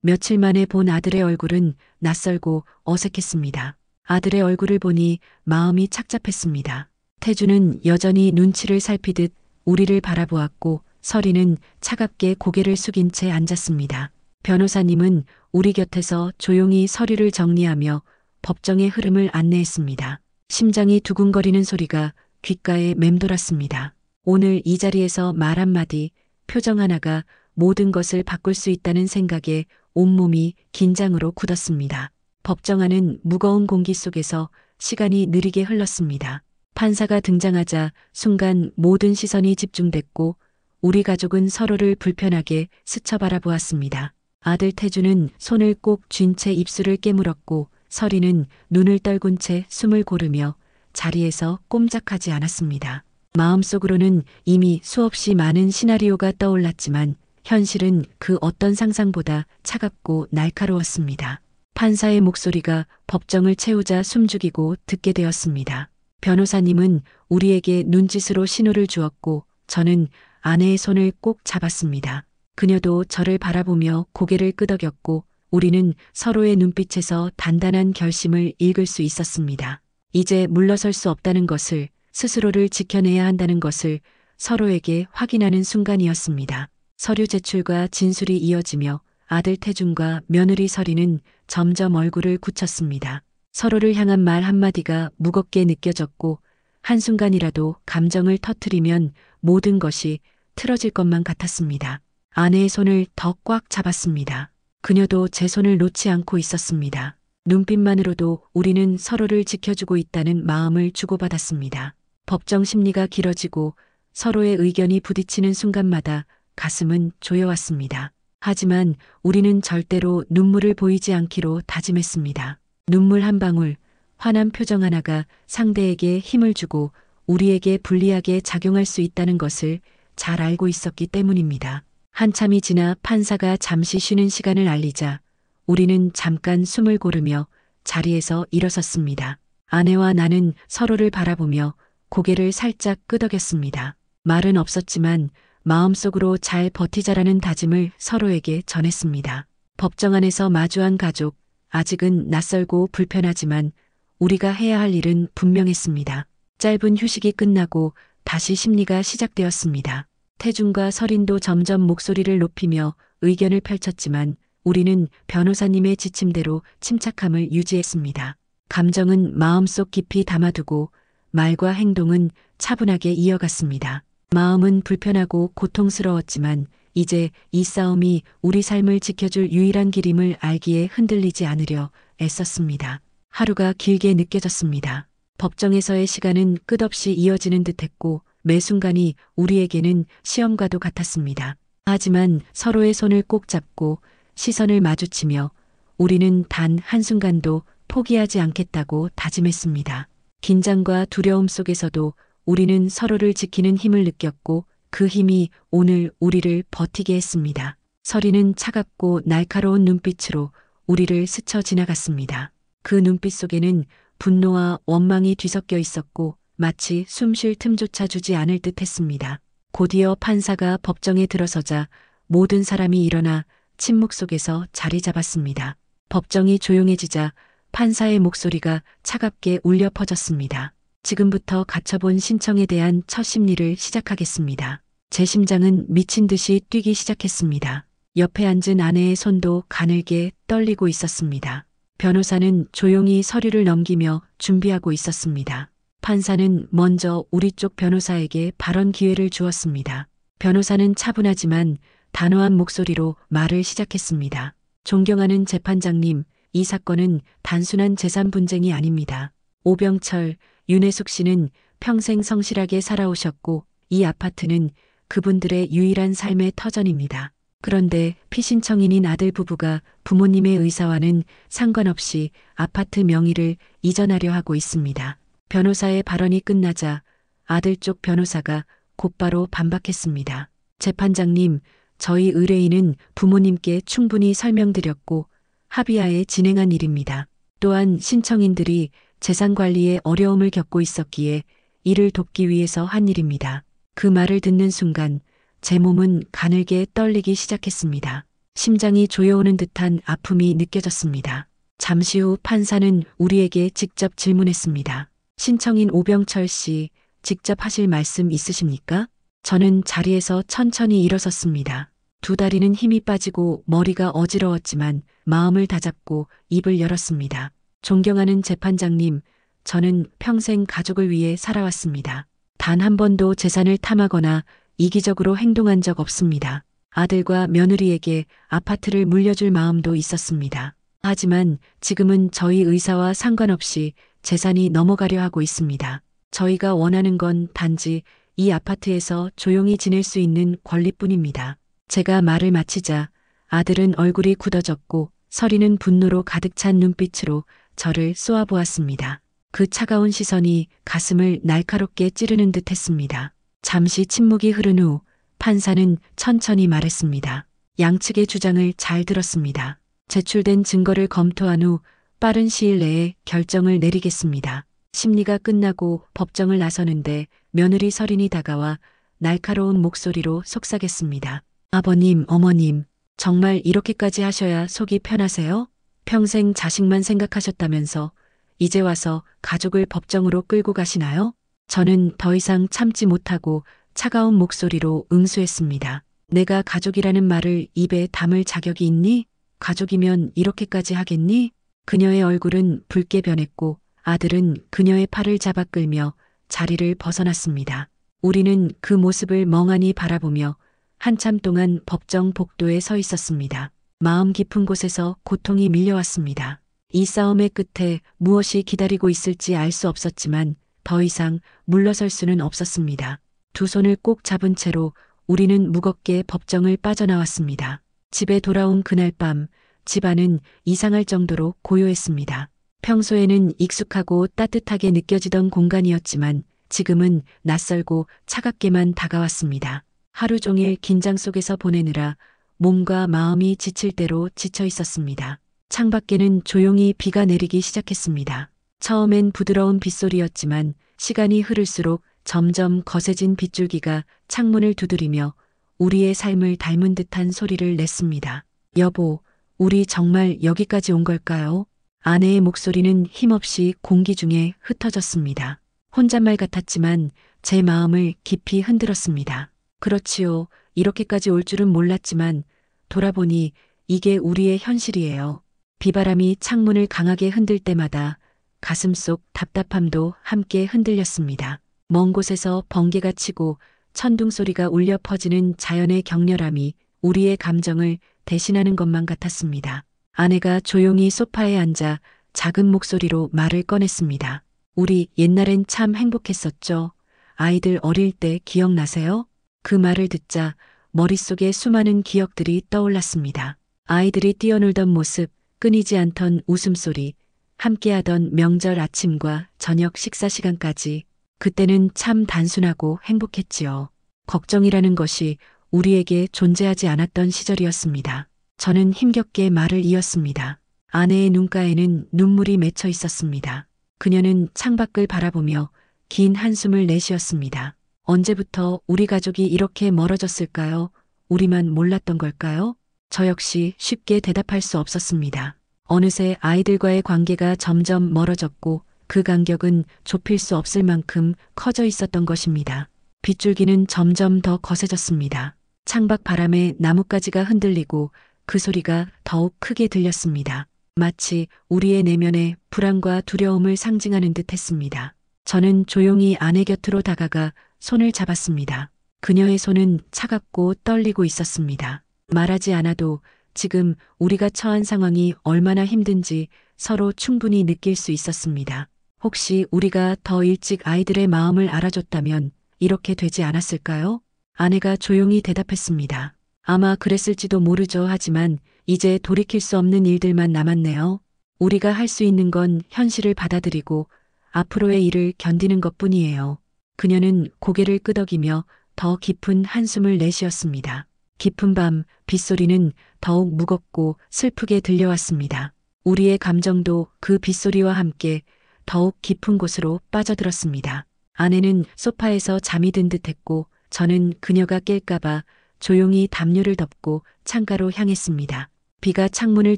며칠 만에 본 아들의 얼굴은 낯설고 어색했습니다. 아들의 얼굴을 보니 마음이 착잡했습니다. 태주는 여전히 눈치를 살피듯 우리를 바라보았고 서리는 차갑게 고개를 숙인 채 앉았습니다. 변호사님은 우리 곁에서 조용히 서류를 정리하며 법정의 흐름을 안내했습니다. 심장이 두근거리는 소리가 귓가에 맴돌았습니다. 오늘 이 자리에서 말 한마디, 표정 하나가 모든 것을 바꿀 수 있다는 생각에 온몸이 긴장으로 굳었습니다. 법정 안은 무거운 공기 속에서 시간이 느리게 흘렀습니다. 판사가 등장하자 순간 모든 시선이 집중됐고 우리 가족은 서로를 불편하게 스쳐 바라보았습니다. 아들 태주는 손을 꼭 쥔 채 입술을 깨물었고 서리는 눈을 떨군 채 숨을 고르며 자리에서 꼼짝하지 않았습니다. 마음속으로는 이미 수없이 많은 시나리오가 떠올랐지만 현실은 그 어떤 상상보다 차갑고 날카로웠습니다. 판사의 목소리가 법정을 채우자 숨죽이고 듣게 되었습니다. 변호사님은 우리에게 눈짓으로 신호를 주었고 저는 아내의 손을 꼭 잡았습니다. 그녀도 저를 바라보며 고개를 끄덕였고 우리는 서로의 눈빛에서 단단한 결심을 읽을 수 있었습니다. 이제 물러설 수 없다는 것을, 스스로를 지켜내야 한다는 것을 서로에게 확인하는 순간이었습니다. 서류 제출과 진술이 이어지며 아들 태준과 며느리 서리는 점점 얼굴을 굳혔습니다. 서로를 향한 말 한마디가 무겁게 느껴졌고 한순간이라도 감정을 터뜨리면 모든 것이 틀어질 것만 같았습니다. 아내의 손을 더 꽉 잡았습니다. 그녀도 제 손을 놓지 않고 있었습니다. 눈빛만으로도 우리는 서로를 지켜주고 있다는 마음을 주고받았습니다. 법정 심리가 길어지고 서로의 의견이 부딪히는 순간마다 가슴은 조여왔습니다. 하지만 우리는 절대로 눈물을 보이지 않기로 다짐했습니다. 눈물 한 방울, 화난 표정 하나가 상대에게 힘을 주고 우리에게 불리하게 작용할 수 있다는 것을 잘 알고 있었기 때문입니다. 한참이 지나 판사가 잠시 쉬는 시간을 알리자 우리는 잠깐 숨을 고르며 자리에서 일어섰습니다. 아내와 나는 서로를 바라보며 고개를 살짝 끄덕였습니다. 말은 없었지만 마음속으로 잘 버티자라는 다짐을 서로에게 전했습니다. 법정 안에서 마주한 가족, 아직은 낯설고 불편하지만 우리가 해야 할 일은 분명했습니다. 짧은 휴식이 끝나고 다시 심리가 시작되었습니다. 태준과 설인도 점점 목소리를 높이며 의견을 펼쳤지만 우리는 변호사님의 지침대로 침착함을 유지했습니다. 감정은 마음속 깊이 담아두고 말과 행동은 차분하게 이어갔습니다. 마음은 불편하고 고통스러웠지만 이제 이 싸움이 우리 삶을 지켜줄 유일한 길임을 알기에 흔들리지 않으려 애썼습니다. 하루가 길게 느껴졌습니다. 법정에서의 시간은 끝없이 이어지는 듯했고 매 순간이 우리에게는 시험과도 같았습니다. 하지만 서로의 손을 꼭 잡고 시선을 마주치며 우리는 단 한순간도 포기하지 않겠다고 다짐했습니다. 긴장과 두려움 속에서도 우리는 서로를 지키는 힘을 느꼈고 그 힘이 오늘 우리를 버티게 했습니다. 설이는 차갑고 날카로운 눈빛으로 우리를 스쳐 지나갔습니다. 그 눈빛 속에는 분노와 원망이 뒤섞여 있었고 마치 숨 쉴 틈조차 주지 않을 듯 했습니다. 곧이어 판사가 법정에 들어서자 모든 사람이 일어나 침묵 속에서 자리 잡았습니다. 법정이 조용해지자 판사의 목소리가 차갑게 울려 퍼졌습니다. 지금부터 가처분 신청에 대한 첫 심리를 시작하겠습니다. 제 심장은 미친 듯이 뛰기 시작했습니다. 옆에 앉은 아내의 손도 가늘게 떨리고 있었습니다. 변호사는 조용히 서류를 넘기며 준비하고 있었습니다. 판사는 먼저 우리 쪽 변호사에게 발언 기회를 주었습니다. 변호사는 차분하지만 단호한 목소리로 말을 시작했습니다. 존경하는 재판장님, 이 사건은 단순한 재산 분쟁이 아닙니다. 오병철, 윤혜숙 씨는 평생 성실하게 살아오셨고 이 아파트는 그분들의 유일한 삶의 터전입니다. 그런데 피신청인인 아들 부부가 부모님의 의사와는 상관없이 아파트 명의를 이전하려 하고 있습니다. 변호사의 발언이 끝나자 아들 쪽 변호사가 곧바로 반박했습니다. 재판장님, 저희 의뢰인은 부모님께 충분히 설명드렸고 합의하에 진행한 일입니다. 또한 신청인들이 재산 관리에 어려움을 겪고 있었기에 이를 돕기 위해서 한 일입니다. 그 말을 듣는 순간 제 몸은 가늘게 떨리기 시작했습니다. 심장이 조여오는 듯한 아픔이 느껴졌습니다. 잠시 후 판사는 우리에게 직접 질문했습니다. 신청인 오병철 씨, 직접 하실 말씀 있으십니까? 저는 자리에서 천천히 일어섰습니다. 두 다리는 힘이 빠지고 머리가 어지러웠지만 마음을 다잡고 입을 열었습니다. 존경하는 재판장님, 저는 평생 가족을 위해 살아왔습니다. 단 한 번도 재산을 탐하거나 이기적으로 행동한 적 없습니다. 아들과 며느리에게 아파트를 물려줄 마음도 있었습니다. 하지만 지금은 저희 의사와 상관없이 재산이 넘어가려 하고 있습니다. 저희가 원하는 건 단지 이 아파트에서 조용히 지낼 수 있는 권리뿐입니다. 제가 말을 마치자 아들은 얼굴이 굳어졌고 설이는 분노로 가득 찬 눈빛으로 저를 쏘아보았습니다. 그 차가운 시선이 가슴을 날카롭게 찌르는 듯 했습니다. 잠시 침묵이 흐른 후 판사는 천천히 말했습니다. 양측의 주장을 잘 들었습니다. 제출된 증거를 검토한 후 빠른 시일 내에 결정을 내리겠습니다. 심리가 끝나고 법정을 나서는데 며느리 설인이 다가와 날카로운 목소리로 속삭였습니다. 아버님, 어머님, 정말 이렇게까지 하셔야 속이 편하세요? 평생 자식만 생각하셨다면서 이제 와서 가족을 법정으로 끌고 가시나요? 저는 더 이상 참지 못하고 차가운 목소리로 응수했습니다. 내가 가족이라는 말을 입에 담을 자격이 있니? 가족이면 이렇게까지 하겠니? 그녀의 얼굴은 붉게 변했고 아들은 그녀의 팔을 잡아 끌며 자리를 벗어났습니다. 우리는 그 모습을 멍하니 바라보며 한참 동안 법정 복도에 서 있었습니다. 마음 깊은 곳에서 고통이 밀려왔습니다. 이 싸움의 끝에 무엇이 기다리고 있을지 알 수 없었지만 더 이상 물러설 수는 없었습니다. 두 손을 꼭 잡은 채로 우리는 무겁게 법정을 빠져나왔습니다. 집에 돌아온 그날 밤 집안은 이상할 정도로 고요했습니다. 평소에는 익숙하고 따뜻하게 느껴지던 공간이었지만 지금은 낯설고 차갑게만 다가왔습니다. 하루 종일 긴장 속에서 보내느라 몸과 마음이 지칠 대로 지쳐 있었습니다. 창밖에는 조용히 비가 내리기 시작했습니다. 처음엔 부드러운 빗소리였지만 시간이 흐를수록 점점 거세진 빗줄기가 창문을 두드리며 우리의 삶을 닮은 듯한 소리를 냈습니다. 여보, 우리 정말 여기까지 온 걸까요? 아내의 목소리는 힘없이 공기 중에 흩어졌습니다. 혼잣말 같았지만 제 마음을 깊이 흔들었습니다. 그렇지요. 이렇게까지 올 줄은 몰랐지만 돌아보니 이게 우리의 현실이에요. 비바람이 창문을 강하게 흔들 때마다 가슴속 답답함도 함께 흔들렸습니다. 먼 곳에서 번개가 치고 천둥 소리가 울려 퍼지는 자연의 격렬함이 우리의 감정을 대신하는 것만 같았습니다. 아내가 조용히 소파에 앉아 작은 목소리로 말을 꺼냈습니다. 우리 옛날엔 참 행복했었죠. 아이들 어릴 때 기억나세요? 그 말을 듣자 머릿속에 수많은 기억들이 떠올랐습니다. 아이들이 뛰어놀던 모습, 끊이지 않던 웃음소리, 함께하던 명절 아침과 저녁 식사 시간까지 그때는 참 단순하고 행복했지요. 걱정이라는 것이 우리에게 존재하지 않았던 시절이었습니다. 저는 힘겹게 말을 이었습니다. 아내의 눈가에는 눈물이 맺혀 있었습니다. 그녀는 창밖을 바라보며 긴 한숨을 내쉬었습니다. 언제부터 우리 가족이 이렇게 멀어졌을까요? 우리만 몰랐던 걸까요? 저 역시 쉽게 대답할 수 없었습니다. 어느새 아이들과의 관계가 점점 멀어졌고 그 간격은 좁힐 수 없을 만큼 커져 있었던 것입니다. 빗줄기는 점점 더 거세졌습니다. 창밖 바람에 나뭇가지가 흔들리고 그 소리가 더욱 크게 들렸습니다. 마치 우리의 내면에 불안과 두려움을 상징하는 듯 했습니다. 저는 조용히 아내 곁으로 다가가 손을 잡았습니다. 그녀의 손은 차갑고 떨리고 있었습니다. 말하지 않아도 지금 우리가 처한 상황이 얼마나 힘든지 서로 충분히 느낄 수 있었습니다. 혹시 우리가 더 일찍 아이들의 마음을 알아줬다면 이렇게 되지 않았을까요? 아내가 조용히 대답했습니다. 아마 그랬을지도 모르죠. 하지만 이제 돌이킬 수 없는 일들만 남았네요. 우리가 할 수 있는 건 현실을 받아들이고 앞으로의 일을 견디는 것뿐이에요. 그녀는 고개를 끄덕이며 더 깊은 한숨을 내쉬었습니다. 깊은 밤 빗소리는 더욱 무겁고 슬프게 들려왔습니다. 우리의 감정도 그 빗소리와 함께 더욱 깊은 곳으로 빠져들었습니다. 아내는 소파에서 잠이 든 듯했고 저는 그녀가 깰까봐 조용히 담요를 덮고 창가로 향했습니다. 비가 창문을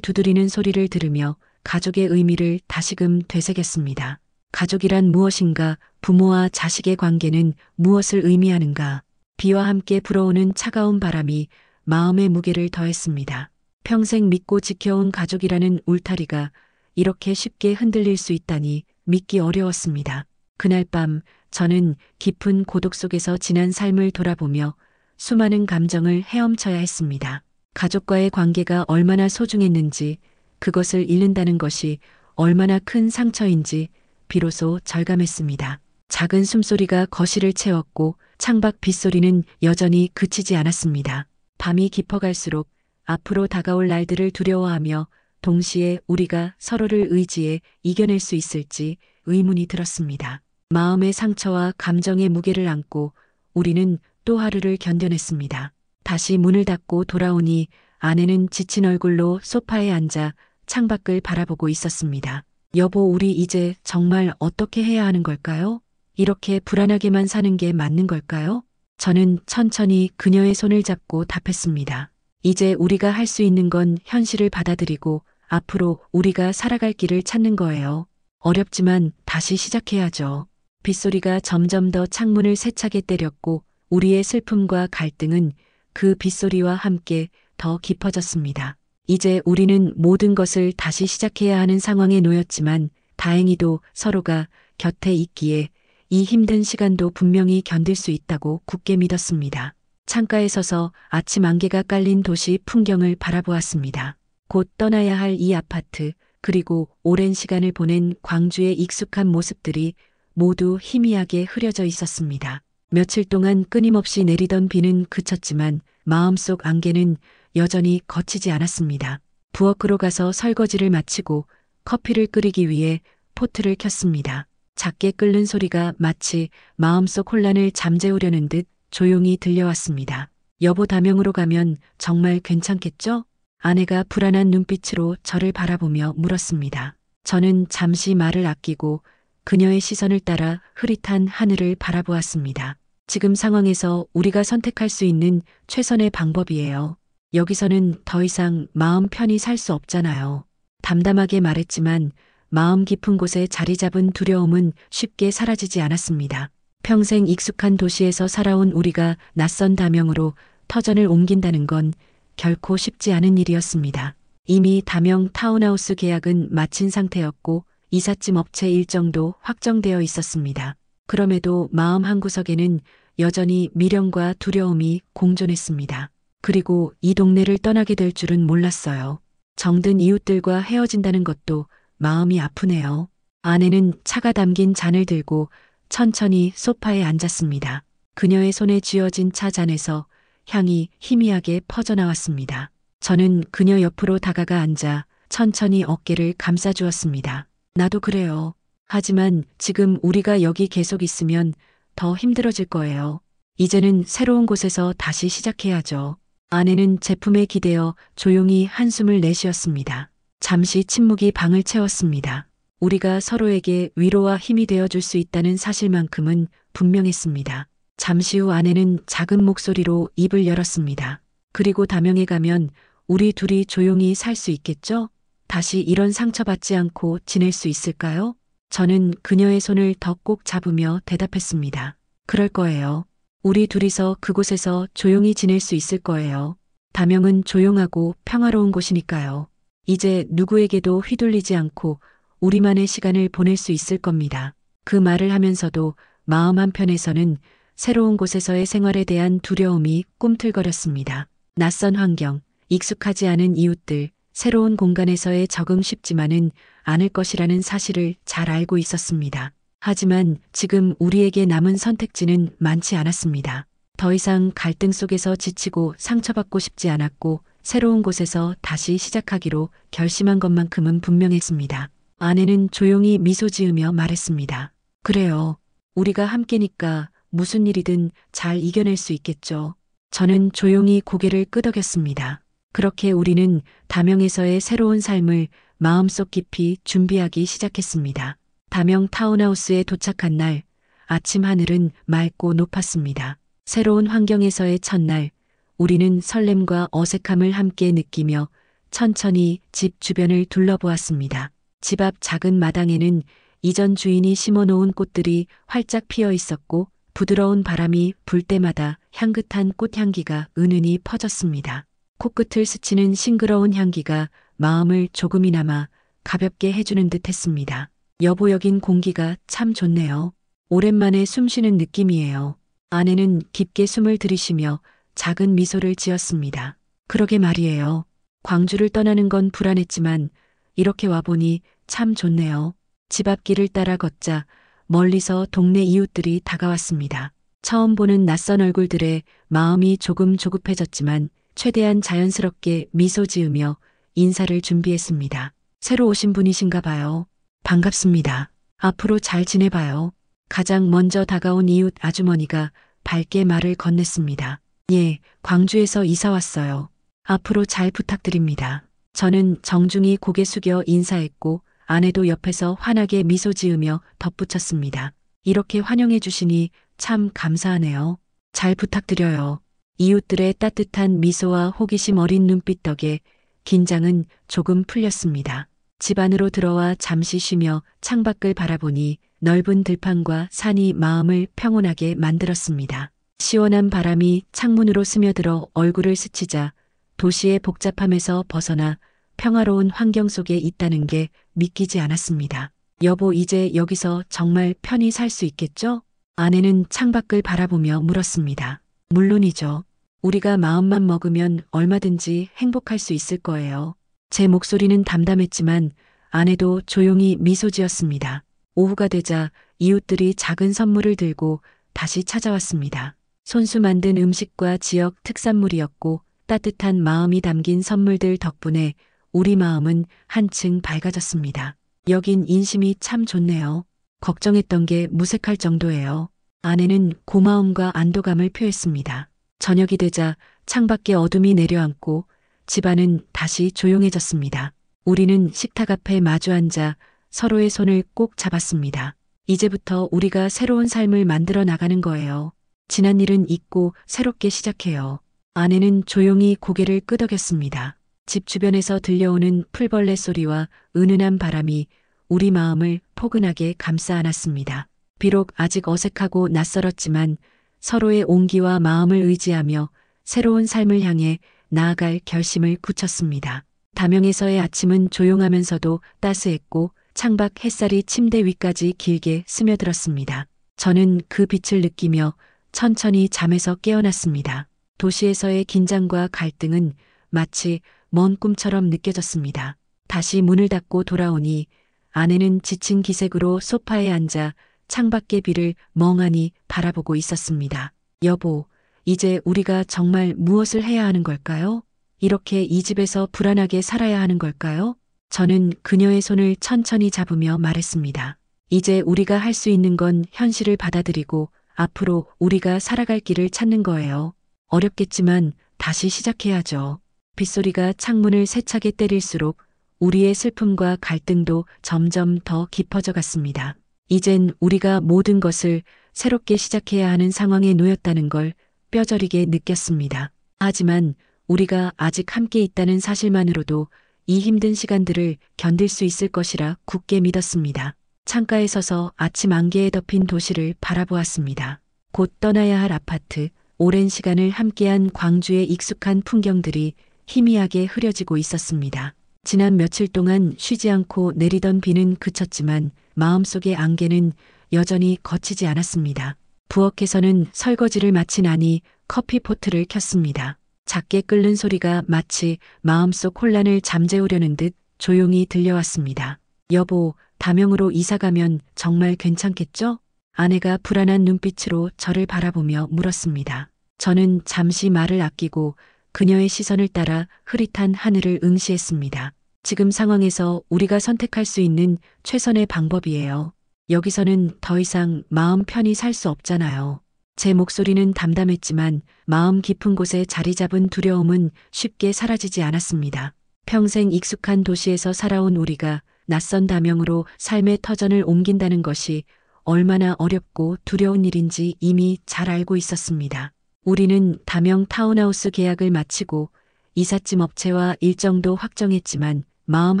두드리는 소리를 들으며 가족의 의미를 다시금 되새겼습니다. 가족이란 무엇인가, 부모와 자식의 관계는 무엇을 의미하는가. 비와 함께 불어오는 차가운 바람이 마음의 무게를 더했습니다. 평생 믿고 지켜온 가족이라는 울타리가 이렇게 쉽게 흔들릴 수 있다니 믿기 어려웠습니다. 그날 밤 저는 깊은 고독 속에서 지난 삶을 돌아보며 수많은 감정을 헤엄쳐야 했습니다. 가족과의 관계가 얼마나 소중했는지, 그것을 잃는다는 것이 얼마나 큰 상처인지 비로소 절감했습니다. 작은 숨소리가 거실을 채웠고 창밖 빗소리는 여전히 그치지 않았습니다. 밤이 깊어갈수록 앞으로 다가올 날들을 두려워하며 동시에 우리가 서로를 의지해 이겨낼 수 있을지 의문이 들었습니다. 마음의 상처와 감정의 무게를 안고 우리는 또 하루를 견뎌냈습니다. 다시 문을 닫고 돌아오니 아내는 지친 얼굴로 소파에 앉아 창밖을 바라보고 있었습니다. 여보, 우리 이제 정말 어떻게 해야 하는 걸까요? 이렇게 불안하게만 사는 게 맞는 걸까요? 저는 천천히 그녀의 손을 잡고 답했습니다. 이제 우리가 할 수 있는 건 현실을 받아들이고 앞으로 우리가 살아갈 길을 찾는 거예요. 어렵지만 다시 시작해야죠. 빗소리가 점점 더 창문을 세차게 때렸고 우리의 슬픔과 갈등은 그 빗소리와 함께 더 깊어졌습니다. 이제 우리는 모든 것을 다시 시작해야 하는 상황에 놓였지만 다행히도 서로가 곁에 있기에 이 힘든 시간도 분명히 견딜 수 있다고 굳게 믿었습니다. 창가에 서서 아침 안개가 깔린 도시 풍경을 바라보았습니다. 곧 떠나야 할 이 아파트, 그리고 오랜 시간을 보낸 광주의 익숙한 모습들이 모두 희미하게 흐려져 있었습니다. 며칠 동안 끊임없이 내리던 비는 그쳤지만 마음속 안개는 여전히 거치지 않았습니다. 부엌으로 가서 설거지를 마치고 커피를 끓이기 위해 포트를 켰습니다. 작게 끓는 소리가 마치 마음속 혼란을 잠재우려는 듯 조용히 들려왔습니다. 여보, 다명으로 가면 정말 괜찮겠죠? 아내가 불안한 눈빛으로 저를 바라보며 물었습니다. 저는 잠시 말을 아끼고 그녀의 시선을 따라 흐릿한 하늘을 바라보았습니다. 지금 상황에서 우리가 선택할 수 있는 최선의 방법이에요. 여기서는 더 이상 마음 편히 살 수 없잖아요. 담담하게 말했지만 마음 깊은 곳에 자리 잡은 두려움은 쉽게 사라지지 않았습니다. 평생 익숙한 도시에서 살아온 우리가 낯선 다명으로 터전을 옮긴다는 건 결코 쉽지 않은 일이었습니다. 이미 다명 타운하우스 계약은 마친 상태였고 이삿짐 업체 일정도 확정되어 있었습니다. 그럼에도 마음 한구석에는 여전히 미련과 두려움이 공존했습니다. 그리고 이 동네를 떠나게 될 줄은 몰랐어요. 정든 이웃들과 헤어진다는 것도 마음이 아프네요. 아내는 차가 담긴 잔을 들고 천천히 소파에 앉았습니다. 그녀의 손에 쥐어진 차 잔에서 향이 희미하게 퍼져나왔습니다. 저는 그녀 옆으로 다가가 앉아 천천히 어깨를 감싸주었습니다. 나도 그래요. 하지만 지금 우리가 여기 계속 있으면 더 힘들어질 거예요. 이제는 새로운 곳에서 다시 시작해야죠. 아내는 제품에 기대어 조용히 한숨을 내쉬었습니다. 잠시 침묵이 방을 채웠습니다. 우리가 서로에게 위로와 힘이 되어줄 수 있다는 사실만큼은 분명했습니다. 잠시 후 아내는 작은 목소리로 입을 열었습니다. 그리고 다명에 가면 우리 둘이 조용히 살 수 있겠죠? 다시 이런 상처받지 않고 지낼 수 있을까요? 저는 그녀의 손을 더 꼭 잡으며 대답했습니다. 그럴 거예요. 우리 둘이서 그곳에서 조용히 지낼 수 있을 거예요. 다명은 조용하고 평화로운 곳이니까요. 이제 누구에게도 휘둘리지 않고 우리만의 시간을 보낼 수 있을 겁니다. 그 말을 하면서도 마음 한편에서는 새로운 곳에서의 생활에 대한 두려움이 꿈틀거렸습니다. 낯선 환경, 익숙하지 않은 이웃들, 새로운 공간에서의 적응 쉽지만은 않을 것이라는 사실을 잘 알고 있었습니다. 하지만 지금 우리에게 남은 선택지는 많지 않았습니다. 더 이상 갈등 속에서 지치고 상처받고 싶지 않았고 새로운 곳에서 다시 시작하기로 결심한 것만큼은 분명했습니다. 아내는 조용히 미소 지으며 말했습니다. 그래요. 우리가 함께니까 무슨 일이든 잘 이겨낼 수 있겠죠. 저는 조용히 고개를 끄덕였습니다. 그렇게 우리는 다명에서의 새로운 삶을 마음속 깊이 준비하기 시작했습니다. 다명 타운하우스에 도착한 날, 아침 하늘은 맑고 높았습니다. 새로운 환경에서의 첫날, 우리는 설렘과 어색함을 함께 느끼며 천천히 집 주변을 둘러보았습니다. 집 앞 작은 마당에는 이전 주인이 심어놓은 꽃들이 활짝 피어 있었고 부드러운 바람이 불 때마다 향긋한 꽃향기가 은은히 퍼졌습니다. 코끝을 스치는 싱그러운 향기가 마음을 조금이나마 가볍게 해주는 듯 했습니다. 여보, 여긴 공기가 참 좋네요. 오랜만에 숨 쉬는 느낌이에요. 아내는 깊게 숨을 들이쉬며 작은 미소를 지었습니다. 그러게 말이에요. 광주를 떠나는 건 불안했지만 이렇게 와보니 참 좋네요. 집 앞길을 따라 걷자 멀리서 동네 이웃들이 다가왔습니다. 처음 보는 낯선 얼굴들에 마음이 조금 조급해졌지만 최대한 자연스럽게 미소 지으며 인사를 준비했습니다. 새로 오신 분이신가 봐요. 반갑습니다. 앞으로 잘 지내봐요. 가장 먼저 다가온 이웃 아주머니가 밝게 말을 건넸습니다. 예, 광주에서 이사 왔어요. 앞으로 잘 부탁드립니다. 저는 정중히 고개 숙여 인사했고 아내도 옆에서 환하게 미소 지으며 덧붙였습니다. 이렇게 환영해 주시니 참 감사하네요. 잘 부탁드려요. 이웃들의 따뜻한 미소와 호기심 어린 눈빛 덕에 긴장은 조금 풀렸습니다. 집 안으로 들어와 잠시 쉬며 창밖을 바라보니 넓은 들판과 산이 마음을 평온하게 만들었습니다. 시원한 바람이 창문으로 스며들어 얼굴을 스치자 도시의 복잡함에서 벗어나 평화로운 환경 속에 있다는 게 믿기지 않았습니다. 여보, 이제 여기서 정말 편히 살 수 있겠죠? 아내는 창밖을 바라보며 물었습니다. 물론이죠. 우리가 마음만 먹으면 얼마든지 행복할 수 있을 거예요. 제 목소리는 담담했지만 아내도 조용히 미소 지었습니다. 오후가 되자 이웃들이 작은 선물을 들고 다시 찾아왔습니다. 손수 만든 음식과 지역 특산물이었고 따뜻한 마음이 담긴 선물들 덕분에 우리 마음은 한층 밝아졌습니다. 여긴 인심이 참 좋네요. 걱정했던 게 무색할 정도예요. 아내는 고마움과 안도감을 표했습니다. 저녁이 되자 창밖에 어둠이 내려앉고 집안은 다시 조용해졌습니다. 우리는 식탁 앞에 마주 앉아 서로의 손을 꼭 잡았습니다. 이제부터 우리가 새로운 삶을 만들어 나가는 거예요. 지난 일은 잊고 새롭게 시작해요. 아내는 조용히 고개를 끄덕였습니다. 집 주변에서 들려오는 풀벌레 소리와 은은한 바람이 우리 마음을 포근하게 감싸 안았습니다. 비록 아직 어색하고 낯설었지만 서로의 온기와 마음을 의지하며 새로운 삶을 향해 나아갈 결심을 굳혔습니다. 담영에서의 아침은 조용하면서도 따스했고 창밖 햇살이 침대 위까지 길게 스며들었습니다. 저는 그 빛을 느끼며 천천히 잠에서 깨어났습니다. 도시에서의 긴장과 갈등은 마치 먼 꿈처럼 느껴졌습니다. 다시 문을 닫고 돌아오니 아내는 지친 기색으로 소파에 앉아 창밖의 비를 멍하니 바라보고 있었습니다. 여보, 이제 우리가 정말 무엇을 해야 하는 걸까요? 이렇게 이 집에서 불안하게 살아야 하는 걸까요? 저는 그녀의 손을 천천히 잡으며 말했습니다. 이제 우리가 할 수 있는 건 현실을 받아들이고 앞으로 우리가 살아갈 길을 찾는 거예요. 어렵겠지만 다시 시작해야죠. 빗소리가 창문을 세차게 때릴수록 우리의 슬픔과 갈등도 점점 더 깊어져 갔습니다. 이젠 우리가 모든 것을 새롭게 시작해야 하는 상황에 놓였다는 걸 뼈저리게 느꼈습니다. 하지만 우리가 아직 함께 있다는 사실만으로도 이 힘든 시간들을 견딜 수 있을 것이라 굳게 믿었습니다. 창가에 서서 아침 안개에 덮인 도시를 바라보았습니다. 곧 떠나야 할 아파트, 오랜 시간을 함께한 광주의 익숙한 풍경들이 희미하게 흐려지고 있었습니다. 지난 며칠 동안 쉬지 않고 내리던 비는 그쳤지만 마음속의 안개는 여전히 거치지 않았습니다. 부엌에서는 설거지를 마치나니 커피포트를 켰습니다. 작게 끓는 소리가 마치 마음속 혼란을 잠재우려는 듯 조용히 들려왔습니다. 여보, 담영으로 이사가면 정말 괜찮겠죠? 아내가 불안한 눈빛으로 저를 바라보며 물었습니다. 저는 잠시 말을 아끼고 그녀의 시선을 따라 흐릿한 하늘을 응시했습니다. 지금 상황에서 우리가 선택할 수 있는 최선의 방법이에요. 여기서는 더 이상 마음 편히 살 수 없잖아요. 제 목소리는 담담했지만 마음 깊은 곳에 자리 잡은 두려움은 쉽게 사라지지 않았습니다. 평생 익숙한 도시에서 살아온 우리가 낯선 담영으로 삶의 터전을 옮긴다는 것이 얼마나 어렵고 두려운 일인지 이미 잘 알고 있었습니다. 우리는 담영 타운하우스 계약을 마치고 이삿짐 업체와 일정도 확정했지만 마음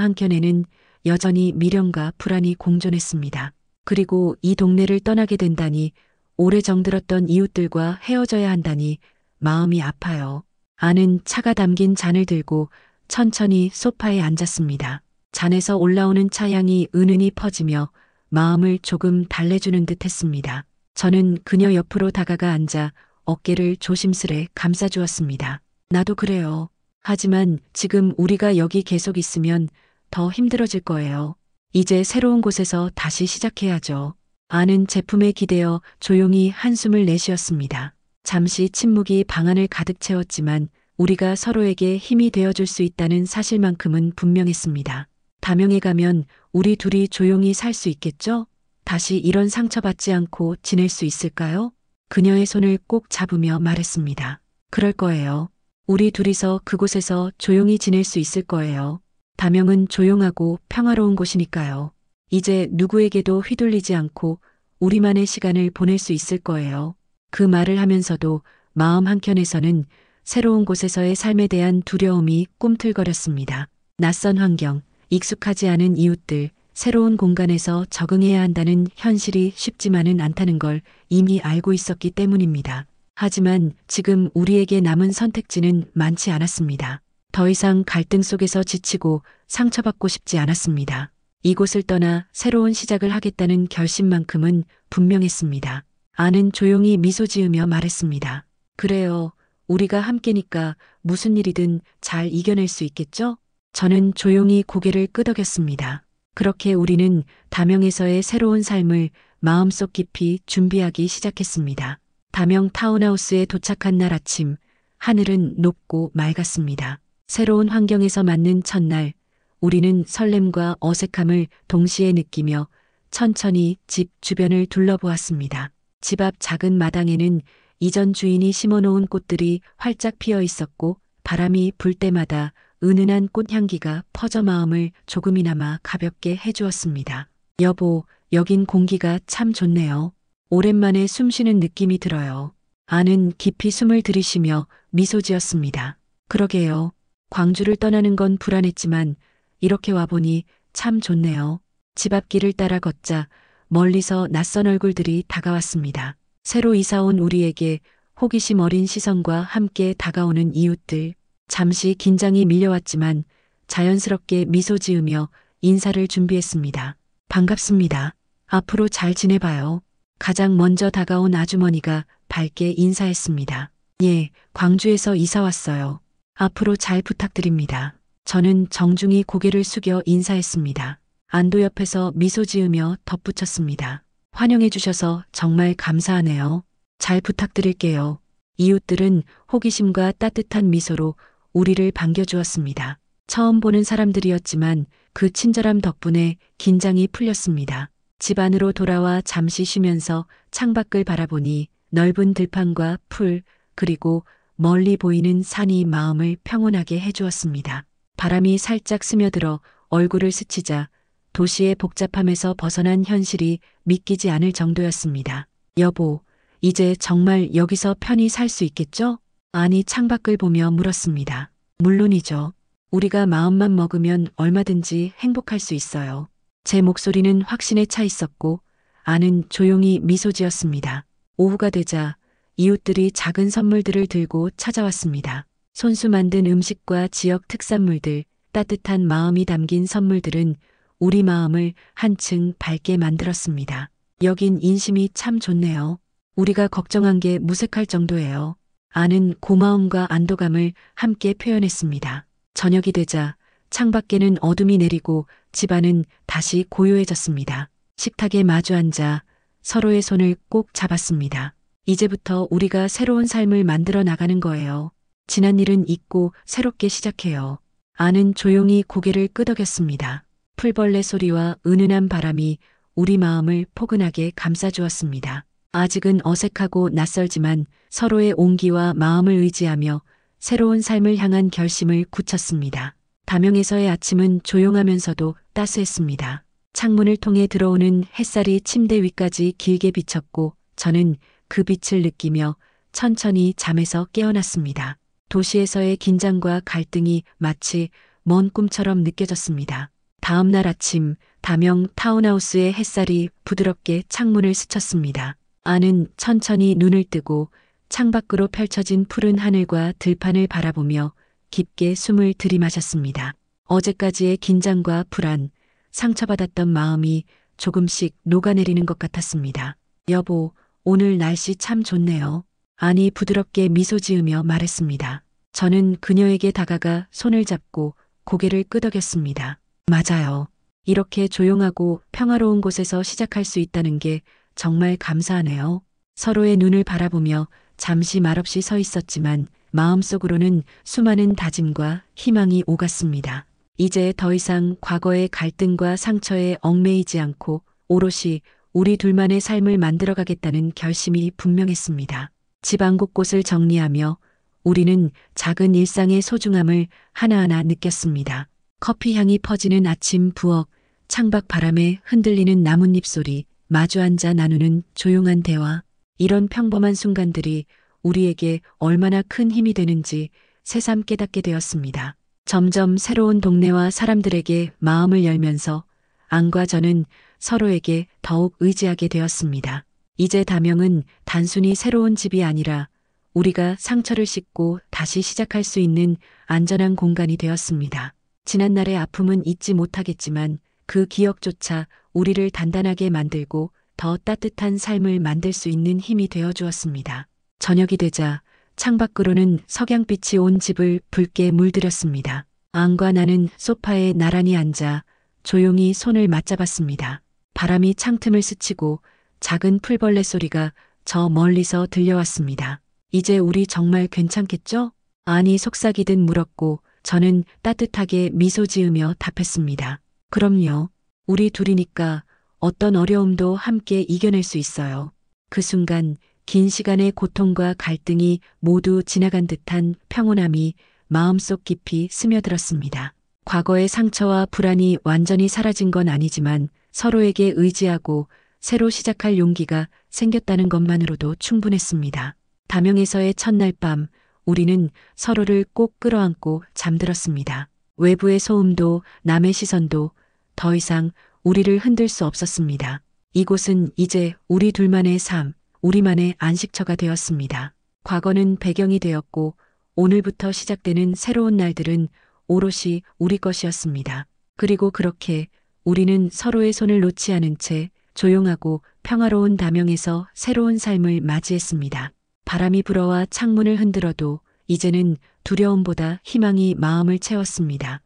한켠에는 여전히 미련과 불안이 공존했습니다. 그리고 이 동네를 떠나게 된다니, 오래 정들었던 이웃들과 헤어져야 한다니 마음이 아파요. 아는 차가 담긴 잔을 들고 천천히 소파에 앉았습니다. 잔에서 올라오는 차향이 은은히 퍼지며 마음을 조금 달래주는 듯 했습니다. 저는 그녀 옆으로 다가가 앉아 어깨를 조심스레 감싸주었습니다. 나도 그래요. 하지만 지금 우리가 여기 계속 있으면 더 힘들어질 거예요. 이제 새로운 곳에서 다시 시작해야죠. 아는 제품에 기대어 조용히 한숨을 내쉬었습니다. 잠시 침묵이 방 안을 가득 채웠지만 우리가 서로에게 힘이 되어줄 수 있다는 사실만큼은 분명했습니다. 담영에 가면 우리 둘이 조용히 살 수 있겠죠? 다시 이런 상처받지 않고 지낼 수 있을까요? 그녀의 손을 꼭 잡으며 말했습니다. 그럴 거예요. 우리 둘이서 그곳에서 조용히 지낼 수 있을 거예요. 담영은 조용하고 평화로운 곳이니까요. 이제 누구에게도 휘둘리지 않고 우리만의 시간을 보낼 수 있을 거예요. 그 말을 하면서도 마음 한켠에서는 새로운 곳에서의 삶에 대한 두려움이 꿈틀거렸습니다. 낯선 환경, 익숙하지 않은 이웃들, 새로운 공간에서 적응해야 한다는 현실이 쉽지만은 않다는 걸 이미 알고 있었기 때문입니다. 하지만 지금 우리에게 남은 선택지는 많지 않았습니다. 더 이상 갈등 속에서 지치고 상처받고 싶지 않았습니다. 이곳을 떠나 새로운 시작을 하겠다는 결심만큼은 분명했습니다. 아는 조용히 미소 지으며 말했습니다. 그래요. 우리가 함께니까 무슨 일이든 잘 이겨낼 수 있겠죠? 저는 조용히 고개를 끄덕였습니다. 그렇게 우리는 다명에서의 새로운 삶을 마음속 깊이 준비하기 시작했습니다. 다명 타운하우스에 도착한 날 아침, 하늘은 높고 맑았습니다. 새로운 환경에서 맞는 첫날, 우리는 설렘과 어색함을 동시에 느끼며 천천히 집 주변을 둘러보았습니다. 집 앞 작은 마당에는 이전 주인이 심어놓은 꽃들이 활짝 피어 있었고 바람이 불 때마다 은은한 꽃향기가 퍼져 마음을 조금이나마 가볍게 해주었습니다. 여보, 여긴 공기가 참 좋네요. 오랜만에 숨 쉬는 느낌이 들어요. 아는 깊이 숨을 들이쉬며 미소 지었습니다. 그러게요. 광주를 떠나는 건 불안했지만 이렇게 와보니 참 좋네요. 집 앞길을 따라 걷자 멀리서 낯선 얼굴들이 다가왔습니다. 새로 이사온 우리에게 호기심 어린 시선과 함께 다가오는 이웃들. 잠시 긴장이 밀려왔지만 자연스럽게 미소 지으며 인사를 준비했습니다. 반갑습니다. 앞으로 잘 지내봐요. 가장 먼저 다가온 아주머니가 밝게 인사했습니다. 예, 광주에서 이사 왔어요. 앞으로 잘 부탁드립니다. 저는 정중히 고개를 숙여 인사했습니다. 안도 옆에서 미소 지으며 덧붙였습니다. 환영해 주셔서 정말 감사하네요. 잘 부탁드릴게요. 이웃들은 호기심과 따뜻한 미소로 우리를 반겨주었습니다. 처음 보는 사람들이었지만 그 친절함 덕분에 긴장이 풀렸습니다. 집 안으로 돌아와 잠시 쉬면서 창밖을 바라보니 넓은 들판과 풀, 그리고 멀리 보이는 산이 마음을 평온하게 해주었습니다. 바람이 살짝 스며들어 얼굴을 스치자 도시의 복잡함에서 벗어난 현실이 믿기지 않을 정도였습니다. 여보, 이제 정말 여기서 편히 살 수 있겠죠? 아니 창밖을 보며 물었습니다. 물론이죠. 우리가 마음만 먹으면 얼마든지 행복할 수 있어요. 제 목소리는 확신에 차 있었고 아는 조용히 미소 지었습니다. 오후가 되자 이웃들이 작은 선물들을 들고 찾아왔습니다. 손수 만든 음식과 지역 특산물들, 따뜻한 마음이 담긴 선물들은 우리 마음을 한층 밝게 만들었습니다. 여긴 인심이 참 좋네요. 우리가 걱정한 게 무색할 정도예요. 아는 고마움과 안도감을 함께 표현했습니다. 저녁이 되자 창밖에는 어둠이 내리고 집안은 다시 고요해졌습니다. 식탁에 마주 앉아 서로의 손을 꼭 잡았습니다. 이제부터 우리가 새로운 삶을 만들어 나가는 거예요. 지난 일은 잊고 새롭게 시작해요. 아는 조용히 고개를 끄덕였습니다. 풀벌레 소리와 은은한 바람이 우리 마음을 포근하게 감싸주었습니다. 아직은 어색하고 낯설지만 서로의 온기와 마음을 의지하며 새로운 삶을 향한 결심을 굳혔습니다. 다명에서의 아침은 조용하면서도 따스했습니다. 창문을 통해 들어오는 햇살이 침대 위까지 길게 비쳤고 저는 그 빛을 느끼며 천천히 잠에서 깨어났습니다. 도시에서의 긴장과 갈등이 마치 먼 꿈처럼 느껴졌습니다. 다음 날 아침 다명 타운하우스의 햇살이 부드럽게 창문을 스쳤습니다. 아는 천천히 눈을 뜨고 창밖으로 펼쳐진 푸른 하늘과 들판을 바라보며 깊게 숨을 들이마셨습니다. 어제까지의 긴장과 불안, 상처받았던 마음이 조금씩 녹아내리는 것 같았습니다. 여보, 오늘 날씨 참 좋네요. 아니 부드럽게 미소 지으며 말했습니다. 저는 그녀에게 다가가 손을 잡고 고개를 끄덕였습니다. 맞아요. 이렇게 조용하고 평화로운 곳에서 시작할 수 있다는 게 정말 감사하네요. 서로의 눈을 바라보며 잠시 말없이 서 있었지만 마음속으로는 수많은 다짐과 희망이 오갔습니다. 이제 더 이상 과거의 갈등과 상처에 얽매이지 않고 오롯이 우리 둘만의 삶을 만들어가겠다는 결심이 분명했습니다. 집안 곳곳을 정리하며 우리는 작은 일상의 소중함을 하나하나 느꼈습니다. 커피 향이 퍼지는 아침 부엌, 창밖 바람에 흔들리는 나뭇잎 소리, 마주 앉아 나누는 조용한 대화. 이런 평범한 순간들이 우리에게 얼마나 큰 힘이 되는지 새삼 깨닫게 되었습니다. 점점 새로운 동네와 사람들에게 마음을 열면서 안과 저는 서로에게 더욱 의지하게 되었습니다. 이제 다명은 단순히 새로운 집이 아니라 우리가 상처를 씻고 다시 시작할 수 있는 안전한 공간이 되었습니다. 지난날의 아픔은 잊지 못하겠지만 그 기억조차 우리를 단단하게 만들고 더 따뜻한 삶을 만들 수 있는 힘이 되어 주었습니다. 저녁이 되자 창밖으로는 석양빛이 온 집을 붉게 물들였습니다. 앙과 나는 소파에 나란히 앉아 조용히 손을 맞잡았습니다. 바람이 창틈을 스치고 작은 풀벌레 소리가 저 멀리서 들려왔습니다. 이제 우리 정말 괜찮겠죠? 아니 속삭이듯 물었고 저는 따뜻하게 미소 지으며 답했습니다. 그럼요. 우리 둘이니까 어떤 어려움도 함께 이겨낼 수 있어요. 그 순간 긴 시간의 고통과 갈등이 모두 지나간 듯한 평온함이 마음속 깊이 스며들었습니다. 과거의 상처와 불안이 완전히 사라진 건 아니지만 서로에게 의지하고 새로 시작할 용기가 생겼다는 것만으로도 충분했습니다. 다명에서의 첫날 밤 우리는 서로를 꼭 끌어안고 잠들었습니다. 외부의 소음도 남의 시선도 더 이상 우리를 흔들 수 없었습니다. 이곳은 이제 우리 둘만의 삶, 우리만의 안식처가 되었습니다. 과거는 배경이 되었고 오늘부터 시작되는 새로운 날들은 오롯이 우리 것이었습니다. 그리고 그렇게 우리는 서로의 손을 놓지 않은 채 조용하고 평화로운 다명에서 새로운 삶을 맞이했습니다. 바람이 불어와 창문을 흔들어도 이제는 두려움보다 희망이 마음을 채웠습니다.